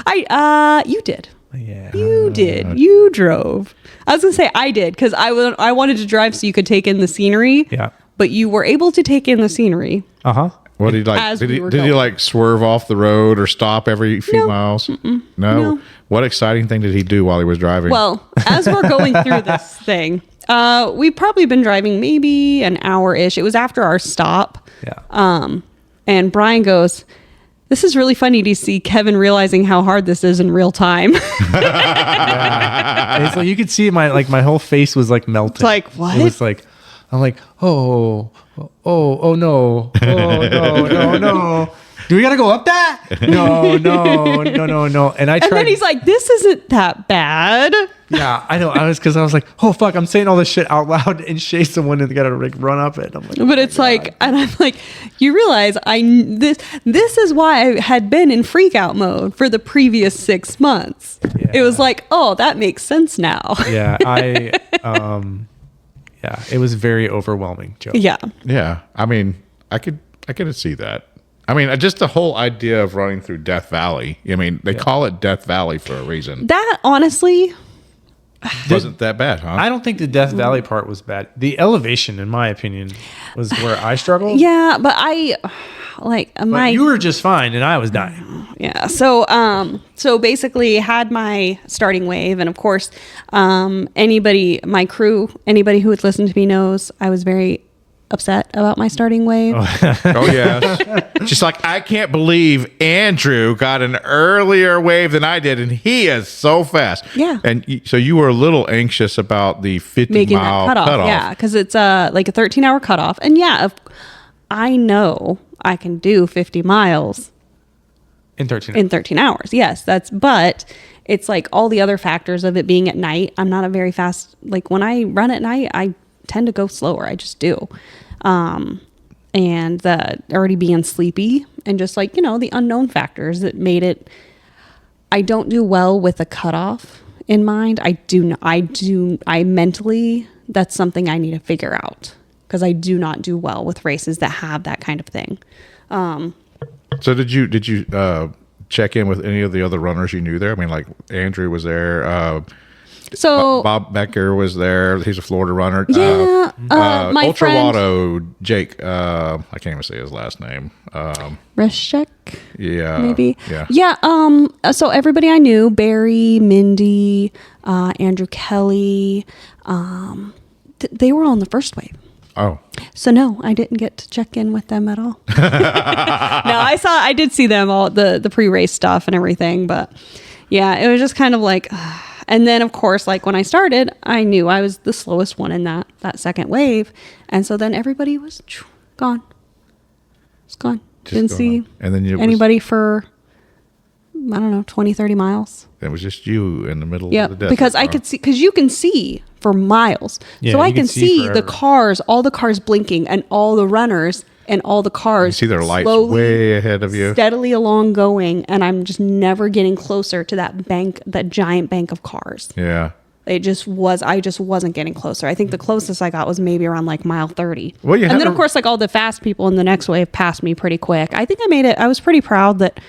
You did. Yeah. You did. You drove. I was gonna say I did because I wanted to drive so you could take in the scenery. Yeah. But you were able to take in the scenery. Uh huh. What did he like? As Did we he were did he going. like swerve off the road or stop every few miles? No. What exciting thing did he do while he was driving? Well, as we're going through this thing, we've probably been driving maybe an hour-ish. It was after our stop. Yeah. And Brian goes, "This is really funny to see Kevin realizing how hard this is in real time." It's like you could see my whole face was like melting. It's like, what? It was like, I'm like, oh no, no. Do we gotta go up that? No. And I And tried. then he's like, "This isn't that bad." yeah, I know. I was like, oh fuck, I'm saying all this shit out loud, and Shae's the one that gotta like run up it. I'm like, But it's like, and I'm like, you realize this is why I had been in freak out mode for the previous 6 months. It was like, oh, that makes sense now. yeah, yeah, it was very overwhelming, Joe. Yeah. yeah. I mean, I could see that. I mean, just the whole idea of running through Death Valley. I mean, they call it Death Valley for a reason. That honestly, Wasn't that bad, huh? I don't think the Death Valley part was bad. The elevation, in my opinion, was where I struggled. yeah, but I like But you were just fine, and I was dying. yeah. So basically had my starting wave, and of course, my crew, anybody who would listen to me knows I was very upset about my starting wave. Oh yes. Just like, I can't believe Andrew got an earlier wave than I did, and he is so fast. Yeah. And so you were a little anxious about the 50 Making mile that cutoff. Yeah, because it's like a 13-hour cutoff. And yeah, I know I can do 50 miles In 13 in 13 hours. Yes, but it's like all the other factors of it being at night. I'm not a very fast, like when I run at night, I tend to go slower. I just do. And already being sleepy and just like, the unknown factors that made it, I don't do well with a cutoff in mind. I mentally, that's something I need to figure out because I do not do well with races that have that kind of thing. So did you check in with any of the other runners you knew there? I mean, like Andrew was there. So Bob Becker was there. He's a Florida runner. yeah, my Ultra friend Lotto Jake. I can't even say his last name. Reshek, Yeah, maybe. Yeah. So everybody I knew, Barry, Mindy, Andrew Kelly, they were all in the first wave. Oh, So no, I didn't get to check in with them at all. No, I did see them all, the pre-race stuff and everything, but yeah, it was just kind of like, and then of course, like when I started, I knew I was the slowest one in that second wave. And so then everybody was gone. It's gone. Didn't see and then anybody for, I don't know, 20, 30 miles. It was just you in the middle Yeah, of the desert. because I could see, because you can see for miles. Yeah, so I you can can see see the forever. cars, all the cars blinking, and all the runners and all the cars. You see their lights slowly, way ahead of you. steadily along going, and I'm just never getting closer to that bank, that giant bank of cars. Yeah. It just was, I just wasn't getting closer. I think the closest I got was maybe around like mile 30. Well, you and had then, to- of course, like all the fast people in the next wave passed me pretty quick. I think I made it. I was pretty proud that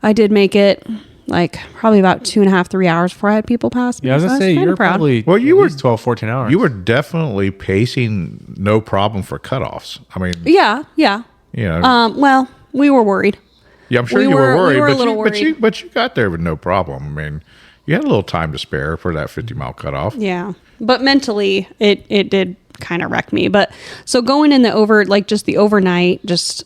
I did make it like probably about 2.5, 3 hours before I had people pass me. Yeah, I was So going to say, kinda you're probably Well, you at were- least 12, 14 hours. You were definitely pacing no problem for cutoffs. I mean, Yeah, yeah. you know, Well, we were worried. yeah, I'm sure we you were were- we worried, were a but, little but you got there with no problem. I mean, you had a little time to spare for that 50-mile cutoff. Yeah. But mentally, it did kind of wreck me. But so going in the overnight, just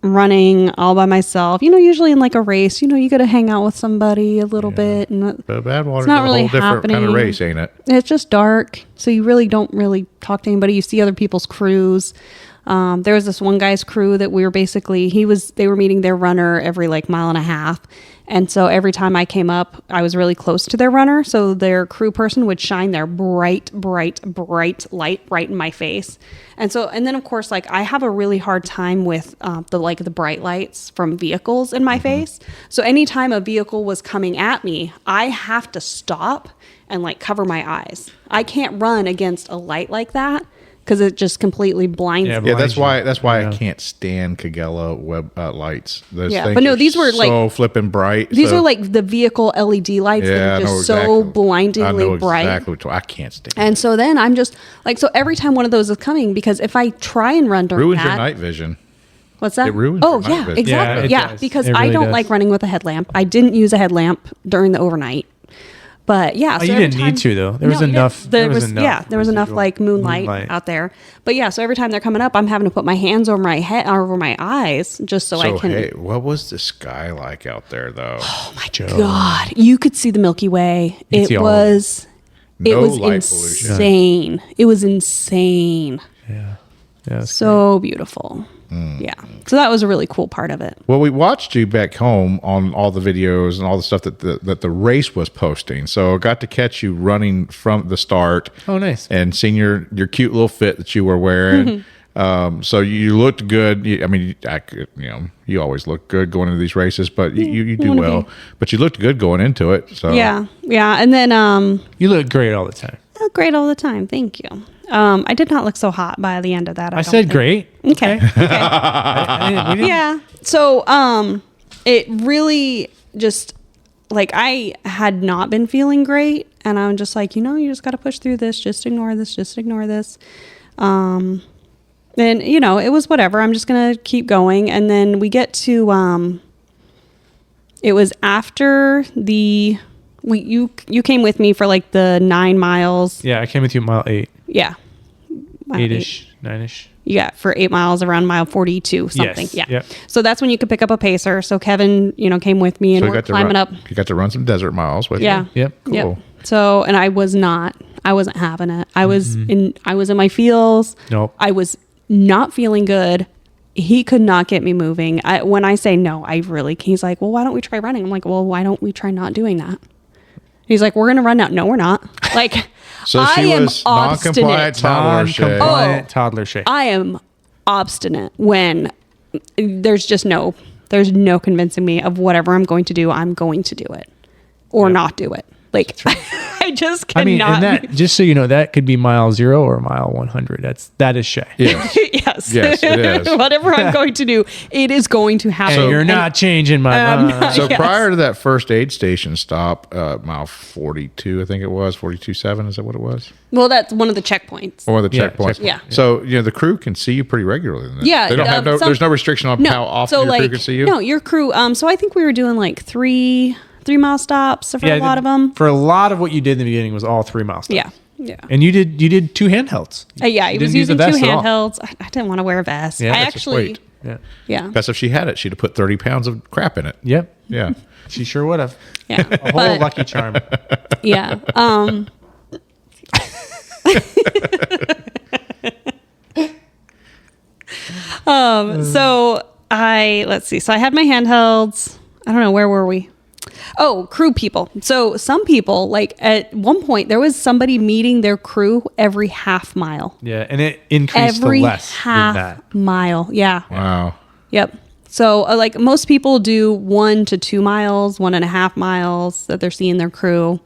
running all by myself, usually in like a race, you got to hang out with somebody a little bit. And But Badwater's not a really whole different kind of happening. race, ain't it? it's just dark. So you really don't really talk to anybody. You see other people's crews. There was this one guy's crew that we were basically, they were meeting their runner every like mile and a half. And so every time I came up, I was really close to their runner. So their crew person would shine their bright light right in my face. And then of course, like I have a really hard time with the bright lights from vehicles in my face. So anytime a vehicle was coming at me, I have to stop and like cover my eyes. I can't run against a light like that, because it just completely blinds me. Yeah, that's why Yeah. I can't stand Kagella web lights. Those Yeah, things but no, are these were, like- so flipping bright. These so- are like the vehicle LED lights yeah, that I are know just so exactly- I blindingly know bright. exactly what I can't stand. And so then I'm just like, so every time one of those is coming, because if I try and run during Ruins that, your night vision. what's that? It ruins Oh your night yeah, vision. exactly. Yeah, Yeah, it does. because It I really don't does. like running with a headlamp. I didn't use a headlamp during the overnight. But yeah, Oh, you every didn't need to, though. There was you didn't. enough- There there was was enough yeah, there was enough residual like moonlight out there. But yeah, so every time they're coming up, I'm having to put my hands over my head, over my eyes, just so I can. Hey, what was the sky like out there, though? Oh my God, you could see the Milky Way. could see It all of it. was. It No was light pollution. insane. It was insane. Yeah. That's So beautiful. Mm. Yeah. So that was a really cool part of it. Well, we watched you back home on all the videos and all the stuff that the race was posting. So I got to catch you running from the start. Oh, nice. And seeing your cute little fit that you were wearing. So you looked good. You always look good going into these races, but you do wanna well. be. But you looked good going into it. So Yeah. Yeah. And then You look great all the time. great all the time. Thank you. I did not look so hot by the end of that. I don't said think. great. Okay. We didn't- Yeah. So it really just like I had not been feeling great, and I'm just like, you just got to push through this. Just ignore this. Just ignore this. And it was whatever. I'm just gonna keep going, and then we get to it was after you came with me for like the 9 miles. Yeah, I came with you mile 8. Yeah. Mile 8-ish, 9-ish. Yeah, for 8 miles around mile 42 something. Yes, Yeah. yep. So that's when you could pick up a pacer. So Kevin, came with me, and you we're got to climbing run, up. You got to run some desert miles with Yeah. you. Yep. Cool. Yep. So, and I wasn't having it. I was in my feels. Nope. I was not feeling good. He could not get me moving. When I say no, he's like, well, why don't we try running? I'm like, well, why don't we try not doing that? He's like, we're going to run now. No, we're not. Like, So I she am was non-compliant obstinate. toddler Shae. Non-compliant toddler Shae. I am obstinate when there's no convincing me of whatever I'm going to do. I'm going to do it or not do it. Like I just cannot. I mean, and that, just so you know, that could be mile 0 or mile 100. That is Shae. Yes. yes. Yes, it is. Whatever I'm going to do, it is going to happen. And you're not changing my mind. So Yes. prior to that first aid station stop, mile 42, I think it was 42.7. Is that what it was? Well, that's one of the checkpoints. Or the Yeah, checkpoints. checkpoint. Yeah. So the crew can see you pretty regularly. Then. Yeah, They don't have some- there's no restriction on how often your crew can see you. No, your crew. So I think we were doing like 3-mile stops for a lot of them. For a lot of what you did in the beginning was all 3-mile stops. Yeah. Yeah. And you did 2 handhelds. Yeah, he You was didn't use using the 2 vest at all. handhelds. I didn't want to wear a vest. Yeah, I that's just actually, weight. Yeah. yeah. Best if she had it, she'd have put 30 pounds of crap in it. Yep. Yeah. She sure would have. Yeah. A whole Lucky Charm. Yeah. So let's see. So I had my handhelds. I don't know, where were we? Oh, crew people. So some people, like at one point, there was somebody meeting their crew every half mile. Yeah, and it increased Every to less half than that. mile. Yeah. Wow. Yep. So like most people do 1 to 2 miles, 1.5 miles that they're seeing their crew.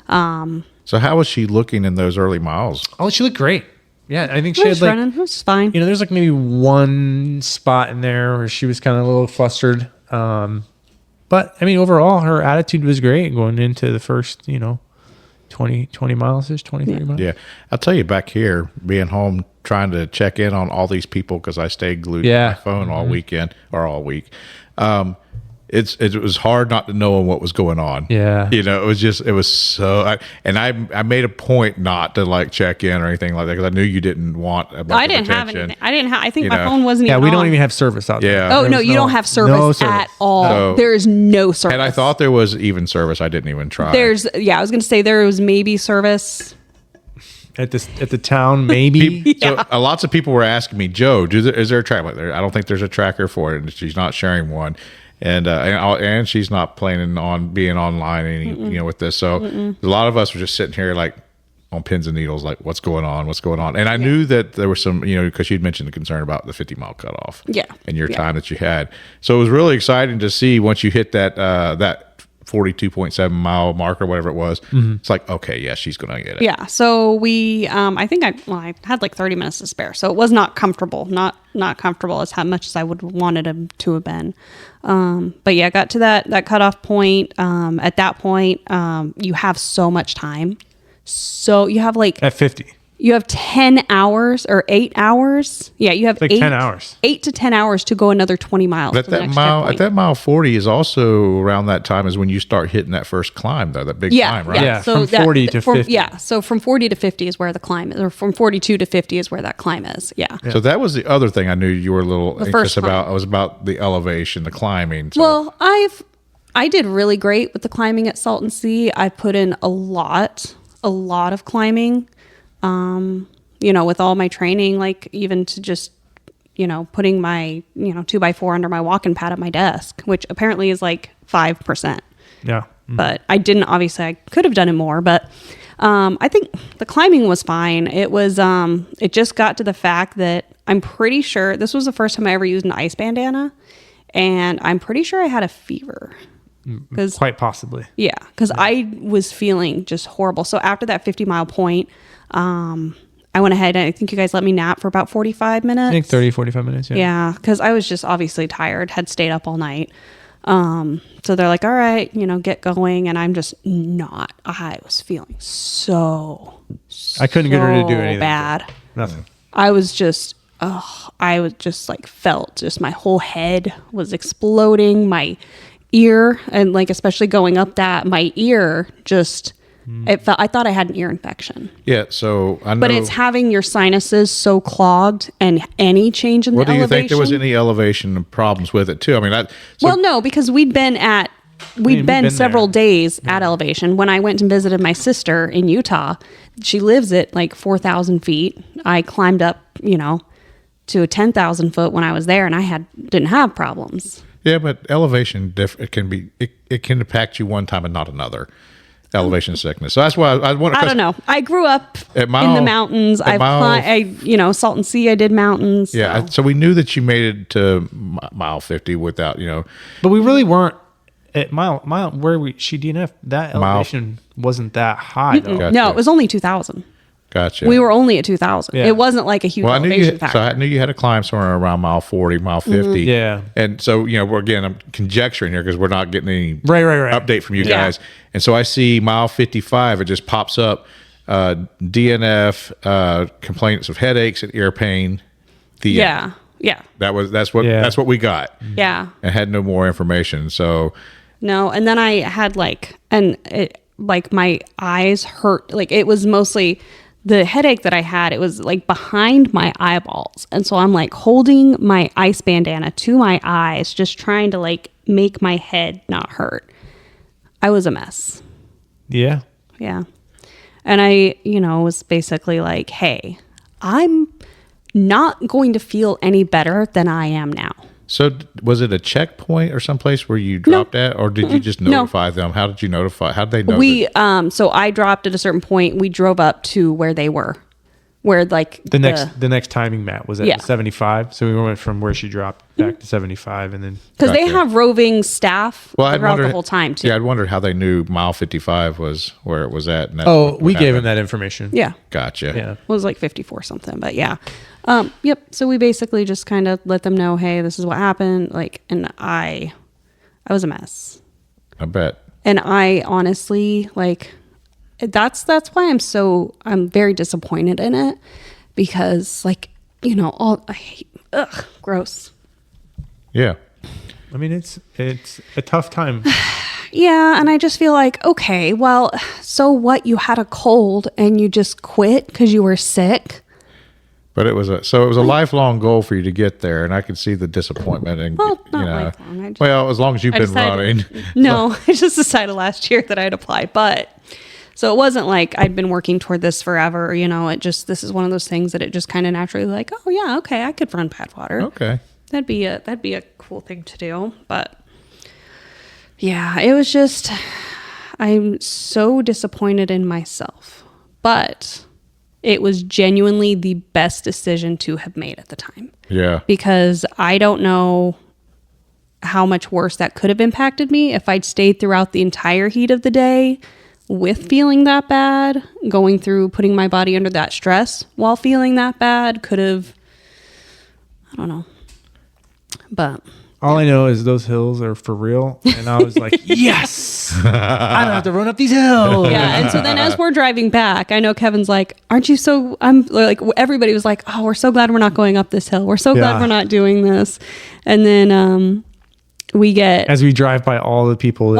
So how was she looking in those early miles? Oh, she looked great. Yeah, I think she It had was like, running. It was fine. you know, there's like maybe one spot in there where she was kind of a little flustered. But I mean, overall, her attitude was great going into the first, 20 miles, 30 miles. Yeah. I'll tell you, back here, being home, trying to check in on all these people because I stayed glued Yeah. to my phone all weekend or all week. It was hard not to know what was going on. Yeah. It was so, I made a point not to like check in or anything like that because I knew you didn't want a bunch I of didn't have attention. anything. I think You my know. phone wasn't Yeah, even we on. don't even have service out there. Yeah. Oh, There no, was you don't have service, no service. at all. No. There is no service. And I thought there was even service. I didn't even try. I was going to say there was maybe service. At the town, maybe. So lots of people were asking me, Joe, is there a tracker? Like, I don't think there's a tracker for it, and she's not sharing one, and she's not planning on being online with this. So a lot of us were just sitting here like on pins and needles, like what's going on? And I knew that there was some, because you'd mentioned the concern about the 50-mile cutoff, and your time that you had. So it was really exciting to see once you hit that 42.7 mile mark or whatever it was. It's like, okay, yeah, she's gonna get it. Yeah. So we, I think I had like 30 minutes to spare. So it was not comfortable, not comfortable as how much as I would wanted it to have been. But yeah, got to that cutoff point. At that point, you have so much time. So you have like At 50. you have 10 hours or 8 hours. Yeah, you have Like 10 hours. 8 to 10 hours to go another 20 miles. But to the at next that checkpoint. mile 40 is also around that time is when you start hitting that first climb, though, that big climb, right? Yeah, from 40 to 50. Yeah, so from 40 to 50 is where the climb is, or from 42 to 50 is where that climb is. Yeah. So that was the other thing I knew you were a little The anxious first climb. about. It was about the elevation, the climbing. So. Well, I did really great with the climbing at Salton Sea. I put in a lot of climbing. With all my training, like even to just, putting my, 2x4 under my walking pad at my desk, which apparently is like 5%. Yeah. But I didn't, obviously I could have done it more, but I think the climbing was fine. It was, it just got to the fact that I'm pretty sure this was the first time I ever used an ice bandana, and I'm pretty sure I had a fever. Quite possibly. Yeah, because I was feeling just horrible. So after that 50-mile point, I went ahead and I think you guys let me nap for about 45 minutes. I think 30, 45 minutes. Yeah. Yeah, because I was just obviously tired, had stayed up all night. So they're like, all right, get going. And I'm just not. I was feeling so I couldn't get her to do anything. bad. Nothing. I was just like felt just my whole head was exploding, my ear, and like especially going up that, my ear just it felt, I thought I had an ear infection. Yeah, so I know. But it's having your sinuses so clogged, and any change in What the do you elevation. think there was any elevation problems with it too? I mean, Well, no, because we'd been been several there. days at elevation. When I went and visited my sister in Utah, she lives at like 4,000 feet. I climbed up, to 10,000 foot when I was there, and I didn't have problems. Yeah, but elevation it can impact you one time and not another. Elevation sickness. So that's why I want to. I don't know. I grew up At in mile- the mountains. at mile- Salton Sea. I did mountains. Yeah, so we knew that you made it to mile 50 without, But we really weren't at mile where she DNF. That elevation wasn't that high though. Gotcha. No, it was only 2,000. Gotcha. We were only at 2,000. Yeah. It wasn't like a huge Well, I knew elevation factor. I knew you had to climb somewhere around mile 40, mile 50. Yeah. And so, I'm conjecturing here because we're not getting any Right. update from you Yeah. guys. And so I see mile 55, it just pops up, DNF, complaints of headaches and ear pain. Yeah. That's what we got. Yeah. And had no more information. So No. And then I had like my eyes hurt. Like it was mostly the headache that I had. It was like behind my eyeballs. And so I'm like holding my ice bandana to my eyes, just trying to like make my head not hurt. I was a mess. Yeah. Yeah. And I, was basically like, hey, I'm not going to feel any better than I am now. So was it a checkpoint or someplace where you dropped at, or did you just notify them? How did you notify? How did they know? So I dropped at a certain point. We drove up to where they were, where like the next timing mat was at 75. So we went from where she dropped back to 75, and then because they have roving staff throughout the whole time too. Yeah, I'd wondered how they knew mile 55 was where it was at. And we gave them that information. Yeah, gotcha. Yeah, it was like 54 something, but yeah. Yep. So we basically just kind of let them know, hey, this is what happened. Like, and I was a mess. I bet. And I honestly that's why I'm very disappointed in it, because gross. Yeah. I mean, it's a tough time. Yeah. And I just feel like, okay, well, so what? You had a cold and you just quit because you were sick. But it was a lifelong goal for you to get there, and I could see the disappointment. And not lifelong. As long as you've been running. No, I just decided last year that I'd apply, but so it wasn't like I'd been working toward this forever. This is one of those things that it just kind of naturally like, oh yeah, okay, I could run Badwater. Okay, that'd be a cool thing to do. But yeah, it was just, I'm so disappointed in myself, but it was genuinely the best decision to have made at the time. Yeah. Because I don't know how much worse that could have impacted me if I'd stayed throughout the entire heat of the day with feeling that bad, going through putting my body under that stress while feeling that bad could have, I don't know. But all I know is those hills are for real. And I was like, yes, I don't have to run up these hills. Yeah. And so then as we're driving back, I know Kevin's like, aren't you so, I'm like, everybody was like, oh, we're so glad we're not going up this hill. We're so glad we're not doing this. And then, we get, as we drive by all the people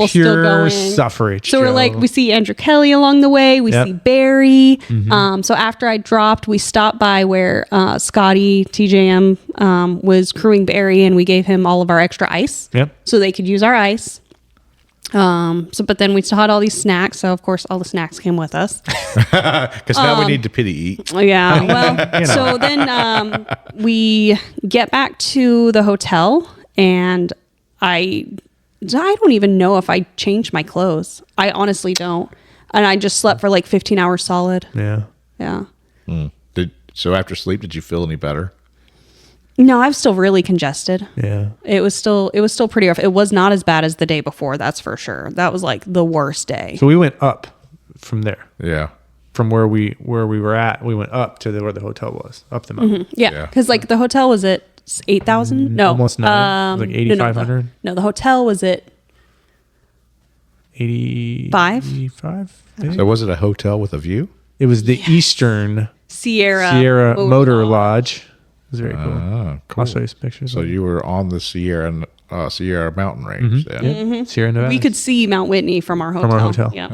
still going suffrage. So we're like, we see Andrew Kelly along the way. We see Barry. Mm-hmm. So after I dropped, we stopped by where Scotty TJM was crewing Barry, and we gave him all of our extra ice. Yep. So they could use our ice. But then we still had all these snacks. So of course, all the snacks came with us. Because now we need to pity eat. Yeah. Well, so then we get back to the hotel, and I don't even know if I changed my clothes. I honestly don't. And I just slept for like 15 hours solid. Yeah. Yeah. So after sleep, did you feel any better? No, I'm still really congested. Yeah. It was still pretty rough. It was not as bad as the day before, that's for sure. That was like the worst day. So we went up from there. Yeah. From where we were at, we went up to where the hotel was, up the mountain. Mm-hmm. Yeah. Because like the hotel was at 8,000? No. Almost 9. Like 8,500? No, the hotel was at 85. So was it a hotel with a view? It was the Eastern Sierra Motor Lodge. It was very cool. Cool. I'll show you some pictures. So you were on the Sierra mountain range then. Yeah. Mm-hmm. Sierra Nevada. We could see Mount Whitney from our hotel. Yeah.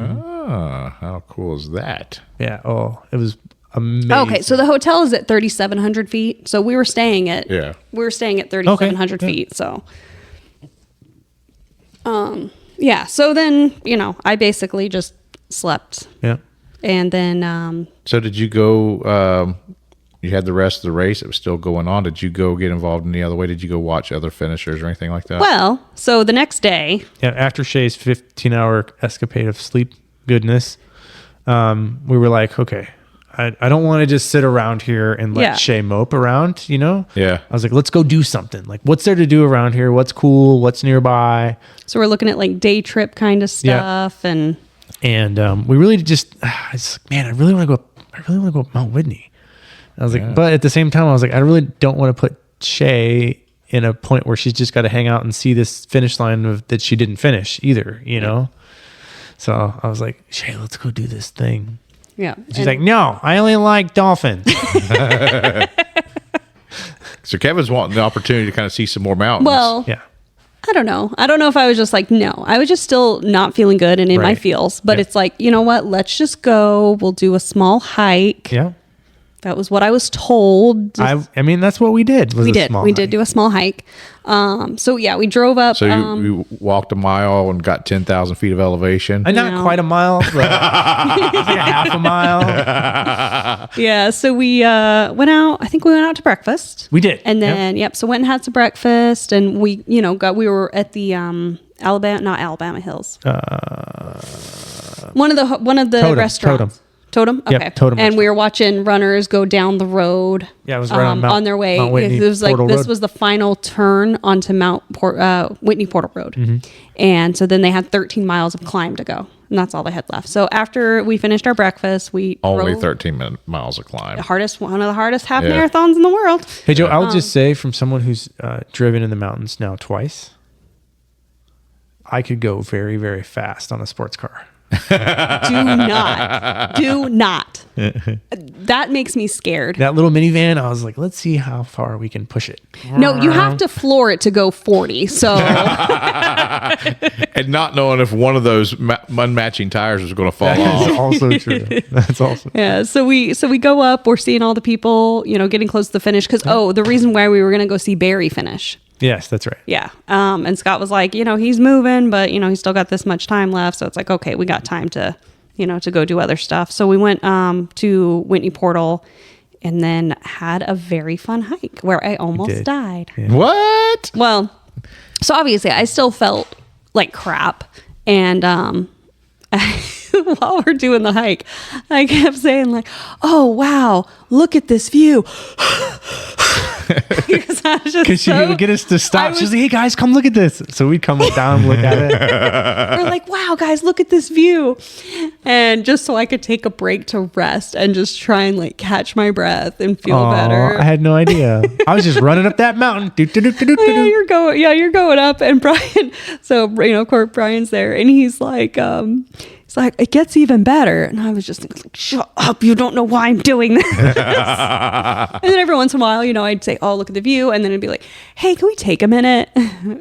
How cool is that? Yeah. Oh, it was amazing. Okay, so the hotel is at 3,700 feet. So we were staying at 3,700 feet. So, yeah. So then I basically just slept. Yeah. And then. So did you go? You had the rest of the race. It was still going on. Did you go get involved in any other way? Did you go watch other finishers or anything like that? Well, so the next day. Yeah. After Shae's 15-hour escapade of sleep goodness, we were like, okay. I don't want to just sit around here and let Shae mope around, Yeah. I was like, let's go do something. Like, what's there to do around here? What's cool? What's nearby? So we're looking at like day trip kind of stuff. Yeah. And we really just, it's like, man, I really want to go up Mount Whitney. I was like, but at the same time, I was like, I really don't want to put Shae in a point where she's just got to hang out and see this finish line that she didn't finish either, So I was like, Shae, let's go do this thing. Yeah. She's like, no, I only like dolphins. So Kevin's wanting the opportunity to kind of see some more mountains. Well, yeah. I don't know. I don't know if I was just like, no, I was just still not feeling good and in my Right. feels. But Yeah. it's like, you know what? Let's just go. We'll do a small hike. Yeah. That was what I was told. I mean, that's what we did. Was we a did. small We did hike. do a small hike. So yeah, we drove up. So you walked a mile and got 10,000 feet of elevation. And not No. quite a mile, but it was like a half a mile. Yeah, so we went out. I think we went out to breakfast. We did, and then so went and had some breakfast, and we we were at the not Alabama Hills. One of the Totem, restaurants. Totem. Okay. Yep, Totem And we restaurant. were watching runners go down the road. Yeah, it was right on Mount- their way. Mount Whitney It was like Portal this Road. was the final turn onto Whitney Portal Road, Mm-hmm. and so then they had 13 miles of climb to go, and that's all they had left. So after we finished our breakfast, we Only drove 13 miles of climb. one of the hardest half Yeah. marathons in the world. Hey, Joe, I'll just say from someone who's driven in the mountains now twice, I could go very, very fast on a sports car. Do not. That makes me scared. That little minivan, I was like, let's see how far we can push it. No, you have to floor it to go 40. So And not knowing if one of those unmatching tires was going to fall That is off. also true. That's also yeah, so we go up. We're seeing all the people, getting close to the finish. Because the reason why we were going to go see Barry finish. Yes, that's right. Yeah. And Scott was like, he's moving, but he's still got this much time left. So it's like, okay, we got time to go do other stuff. So we went to Whitney Portal and then had a very fun hike where I almost did. died. Yeah. What? Well, so obviously I still felt like crap. And while we're doing the hike, I kept saying like, oh, wow, look at this view. Because I was just Because she would get us to I stop. was- She's like, hey, guys, come look at this. So we'd come down, look at it. we're like, wow, guys, look at this view. And just so I could take a break to rest and just try and like catch my breath and feel Aw, better. I had no idea. I was just running up that mountain. Yeah, you're going up. And Brian, so, of course, Brian's there and he's like, it gets even better. And I was just like, shut up. You don't know why I'm doing this. And then every once in a while, I'd say, oh, look at the view. And then it'd be like, hey, can we take a minute?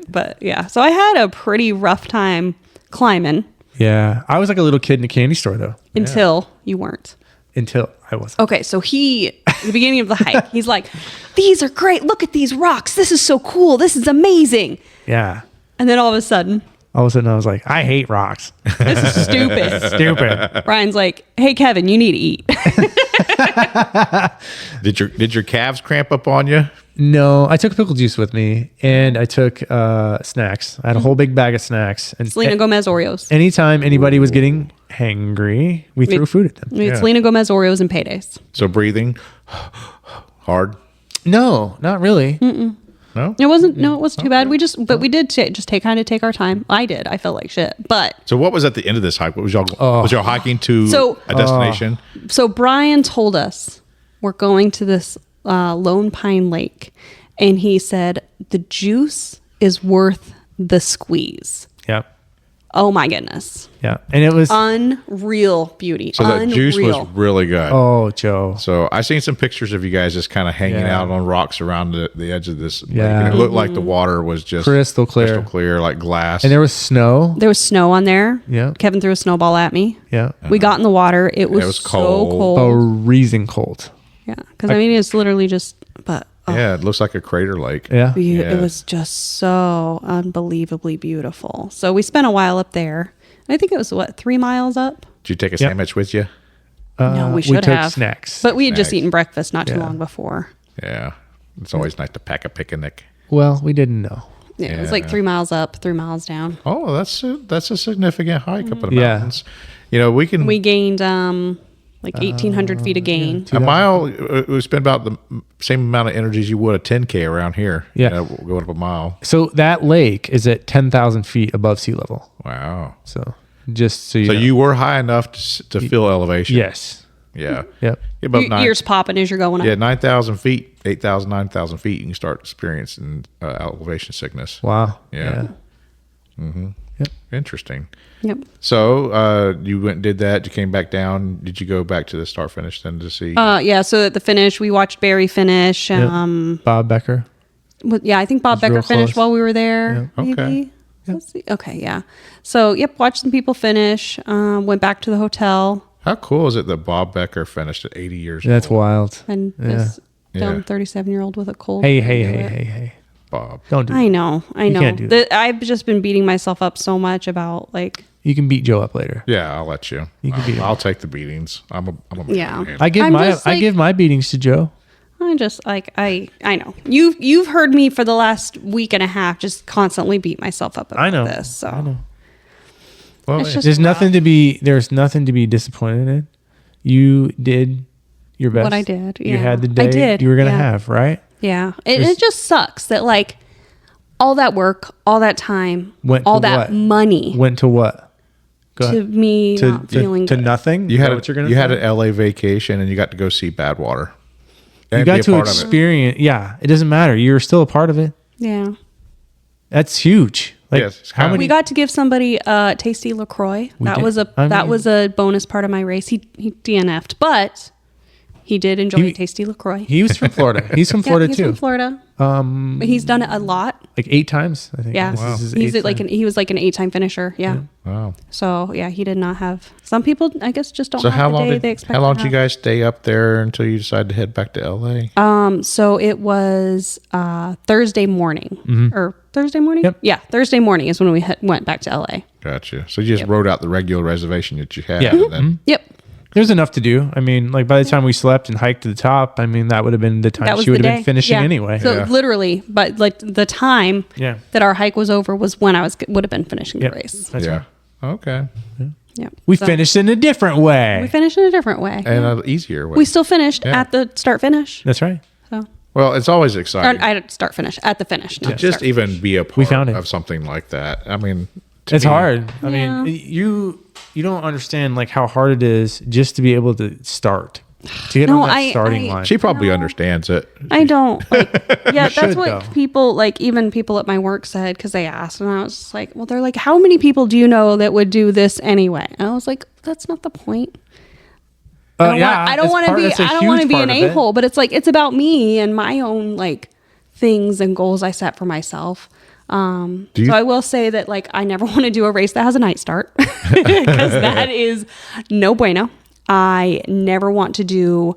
But yeah, so I had a pretty rough time climbing Yeah. I was like a little kid in a candy store, though, until you weren't. until I wasn't. Okay, so at the beginning of the hike, he's like, these are great. Look at these rocks. This is so cool. This is amazing. Yeah. And then all of a sudden, All of a sudden, I was like, I hate rocks. this is stupid. Stupid. Brian's like, hey, Kevin, you need to eat. Did your calves cramp up on you? No, I took pickle juice with me, and I took snacks. I had a whole big bag of snacks. And Selena Gomez Oreos. anytime anybody was getting hangry, we threw food at them. We had Yeah. Selena Gomez Oreos and paydays. So breathing hard? No, not really. No? It wasn't too bad. We did just take our time. I did. I felt like shit. But So what was at the end of this hike? What was y'all hiking to So- a destination? so Brian told us we're going to this Lone Pine Lake, and he said the juice is worth the squeeze. Yep. Oh my goodness. Yeah. And it was, Unreal beauty. So that juice was really good. oh, Joe. So I seen some pictures of you guys just kind of hanging Yeah. out on rocks around the edge of this lake. Yeah. And it looked like the water was just Crystal clear. like glass. And there was snow. There was snow on there. Yeah. Kevin threw a snowball at me. Yeah. We got in the water. It was, was so cold. cold. Oh, freezing cold. Yeah. Because it's literally just, but yeah, it looks like a crater lake. Yeah. Yeah. it was just so unbelievably beautiful. So we spent a while up there. I think it was 3 miles up? Did you take a Yep. sandwich with you? No, we should took have. snacks. But we had just Snacks. eaten breakfast not too Yeah. long before. Yeah. It's always nice to pack a picnic. Well, we didn't know. Yeah, it was like Yeah. 3 miles up, 3 miles down. Oh, that's a significant hike up in the Yeah. mountains. You know, we can We gained like 1,800 feet of gain. a mile. We spend about the same amount of energy as you would a 10K around here. Yeah. You know, going up a mile. So that lake is at 10,000 feet above sea level. Wow. So just so you So know. you were high enough to feel elevation. Yes. Yeah. Yep. Get above Your ears popping as you're going up. Yeah, 9,000 feet, 8,000, 9,000 feet, you can start experiencing elevation sickness. Wow. Yeah. Yep. Interesting. Yep. So you went and did that. You came back down. Did you go back to the start finish then to see? Yeah. So at the finish, we watched Barry finish. Bob Becker. Yeah, I think Bob It's real Becker finished close. while we were there. Yeah. Maybe. Okay. Let's see. Okay, yeah. So, yep, watched some people finish. Went back to the hotel How cool is it that Bob Becker finished at 80 years That's old? wild. and Yeah. this dumb Yeah. 37-year-old with a cold. Hey, couldn't hey, do hey, it. hey, hey. Bob. Don't do I that. know. You can't do that. I've just been beating myself up so much about like, You can beat Joe up later. Yeah, I'll let you. You can beat him. I'll take the beatings. I'm a Yeah. man. I give I'm my just I like- give my beatings to Joe. I just like I know you've heard me for the last week and a half just constantly beat myself up about I know. this. So I know. Well, It's just- There's nothing to be disappointed in. You did your best. What I did, You yeah. had the I day did, you were gonna yeah. have, right? yeah, There's- it just sucks that like all that work, all that time, Went to all that what? money Went to what? Go to ahead. me not feeling to good. nothing. you Is had that a, what you're gonna you had say? an LA vacation and you got to go see Badwater. You And got be a to part of it. experience. Yeah, it doesn't matter. You're still a part of it. Yeah, That's huge. Like Yes, it's how kinda- many? we got to give somebody tasty LaCroix. We That did. was a bonus part of my race. He DNF'd, but he did enjoy He- tasty LaCroix. He was from Florida. He's from Yeah, Florida he's too. from Florida. But he's done it a lot. Like 8 times, I think. Yeah, This is his he's 8th like time. he was like an 8-time finisher. Yeah. Wow. So yeah, he did not have. Some people, I guess, just don't So have how the long day did they expect. how long to did you have. guys stay up there until you decided to head back to LA? So it was Thursday morning or Thursday morning. Yep. Yeah, Thursday morning is when we went back to LA. Gotcha. So you just wrote out the regular reservation that you had. Yeah. And then, Yep. There's enough to do. I mean, like by the time we slept and hiked to the top, I mean that would have been the time That was she would the have day. been finishing Yeah. anyway. So Yeah. literally, but like the time Yeah. that our hike was over was when I would have been finishing Yep. the race. That's yeah. right. Okay. Yeah. We So finished in a different way. We finished in a different way. And an easier way. We still finished Yeah. at the start finish. That's right. So Well, it's always or exciting I start finish at the finish. to Not just start even finish. be a part found it. of something like that. I mean, to It's me- hard. I Yeah. mean, you don't understand like how hard it is just to be able to start. To get No, on that I- starting I- line. She probably understands it. I don't like. Yeah, that's should, what though. people like. Even people at my work said because they asked, and I was just like, "Well, they're like, how many people do you know that would do this anyway?" And I was like, "That's not the point. I don't want to be. I don't want to be an a-hole, but it's like it's about me and my own like things and goals I set for myself. Do you- So I will say that like I never want to do a race that has a night start because that is no bueno. I never want to do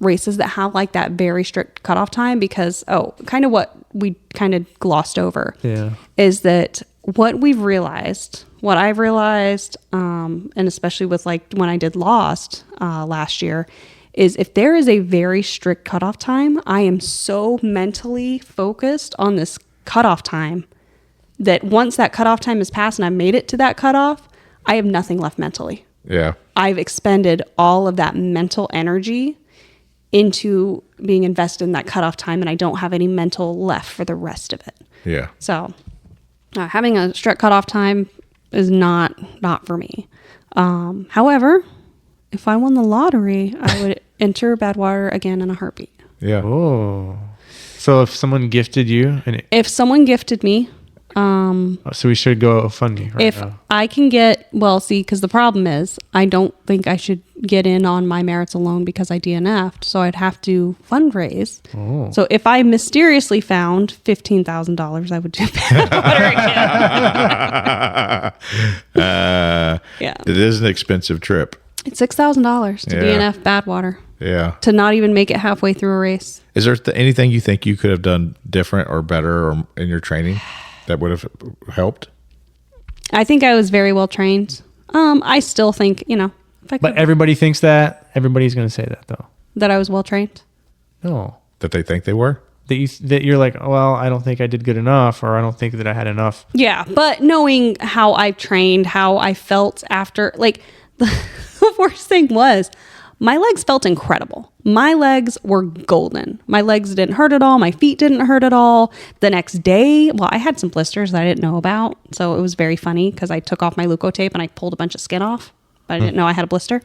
races that have like that very strict cutoff time because kind of what we kind of glossed over Yeah. is that what I've realized, and especially with like when I did Lost last year, is if there is a very strict cutoff time, I am so mentally focused on this cutoff time that once that cutoff time is passed and I've made it to that cutoff, I have nothing left mentally. Yeah. I've expended all of that mental energy into being invested in that cutoff time, and I don't have any mental left for the rest of it. Yeah. So having a strict cutoff time is not for me. However, if I won the lottery, I would enter Badwater again in a heartbeat. Yeah. Oh. So if someone gifted you, If someone gifted me, so we should go fund you right if now. I can because the problem is I don't think I should get in on my merits alone because I DNF'd. So I'd have to fundraise. Oh. So if I mysteriously found $15,000, I would do Badwater again. Yeah. It is an expensive trip. It's $6,000 to Yeah. DNF Badwater Yeah. to not even make it halfway through a race. Is there anything you think you could have done different or better or in your training that would have helped? I think I was very well trained. I still think, if I But could, everybody thinks that. Everybody's going to say that though. that I was well trained. No. That they think they were? That you're like, well, I don't think I did good enough, or I don't think that I had enough. Yeah, but knowing how I trained, how I felt after, like the worst thing was my legs felt incredible. My legs were golden. My legs didn't hurt at all. My feet didn't hurt at all. The next day, I had some blisters that I didn't know about. So it was very funny because I took off my leukotape and I pulled a bunch of skin off, but I didn't know I had a blister.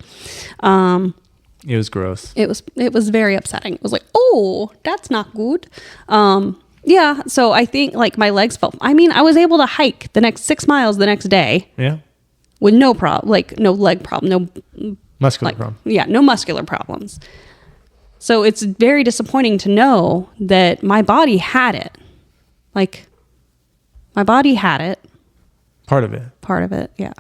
It was gross. It was very upsetting. It was like, oh, that's not good. Yeah. So I think like my legs felt, I was able to hike the next 6 miles the next day Yeah. with no problem, like no leg problem, no Muscular like, problem. yeah, no muscular problems. So it's very disappointing to know that my body had it. Like, my body had it. Part of it. Part of it, yeah.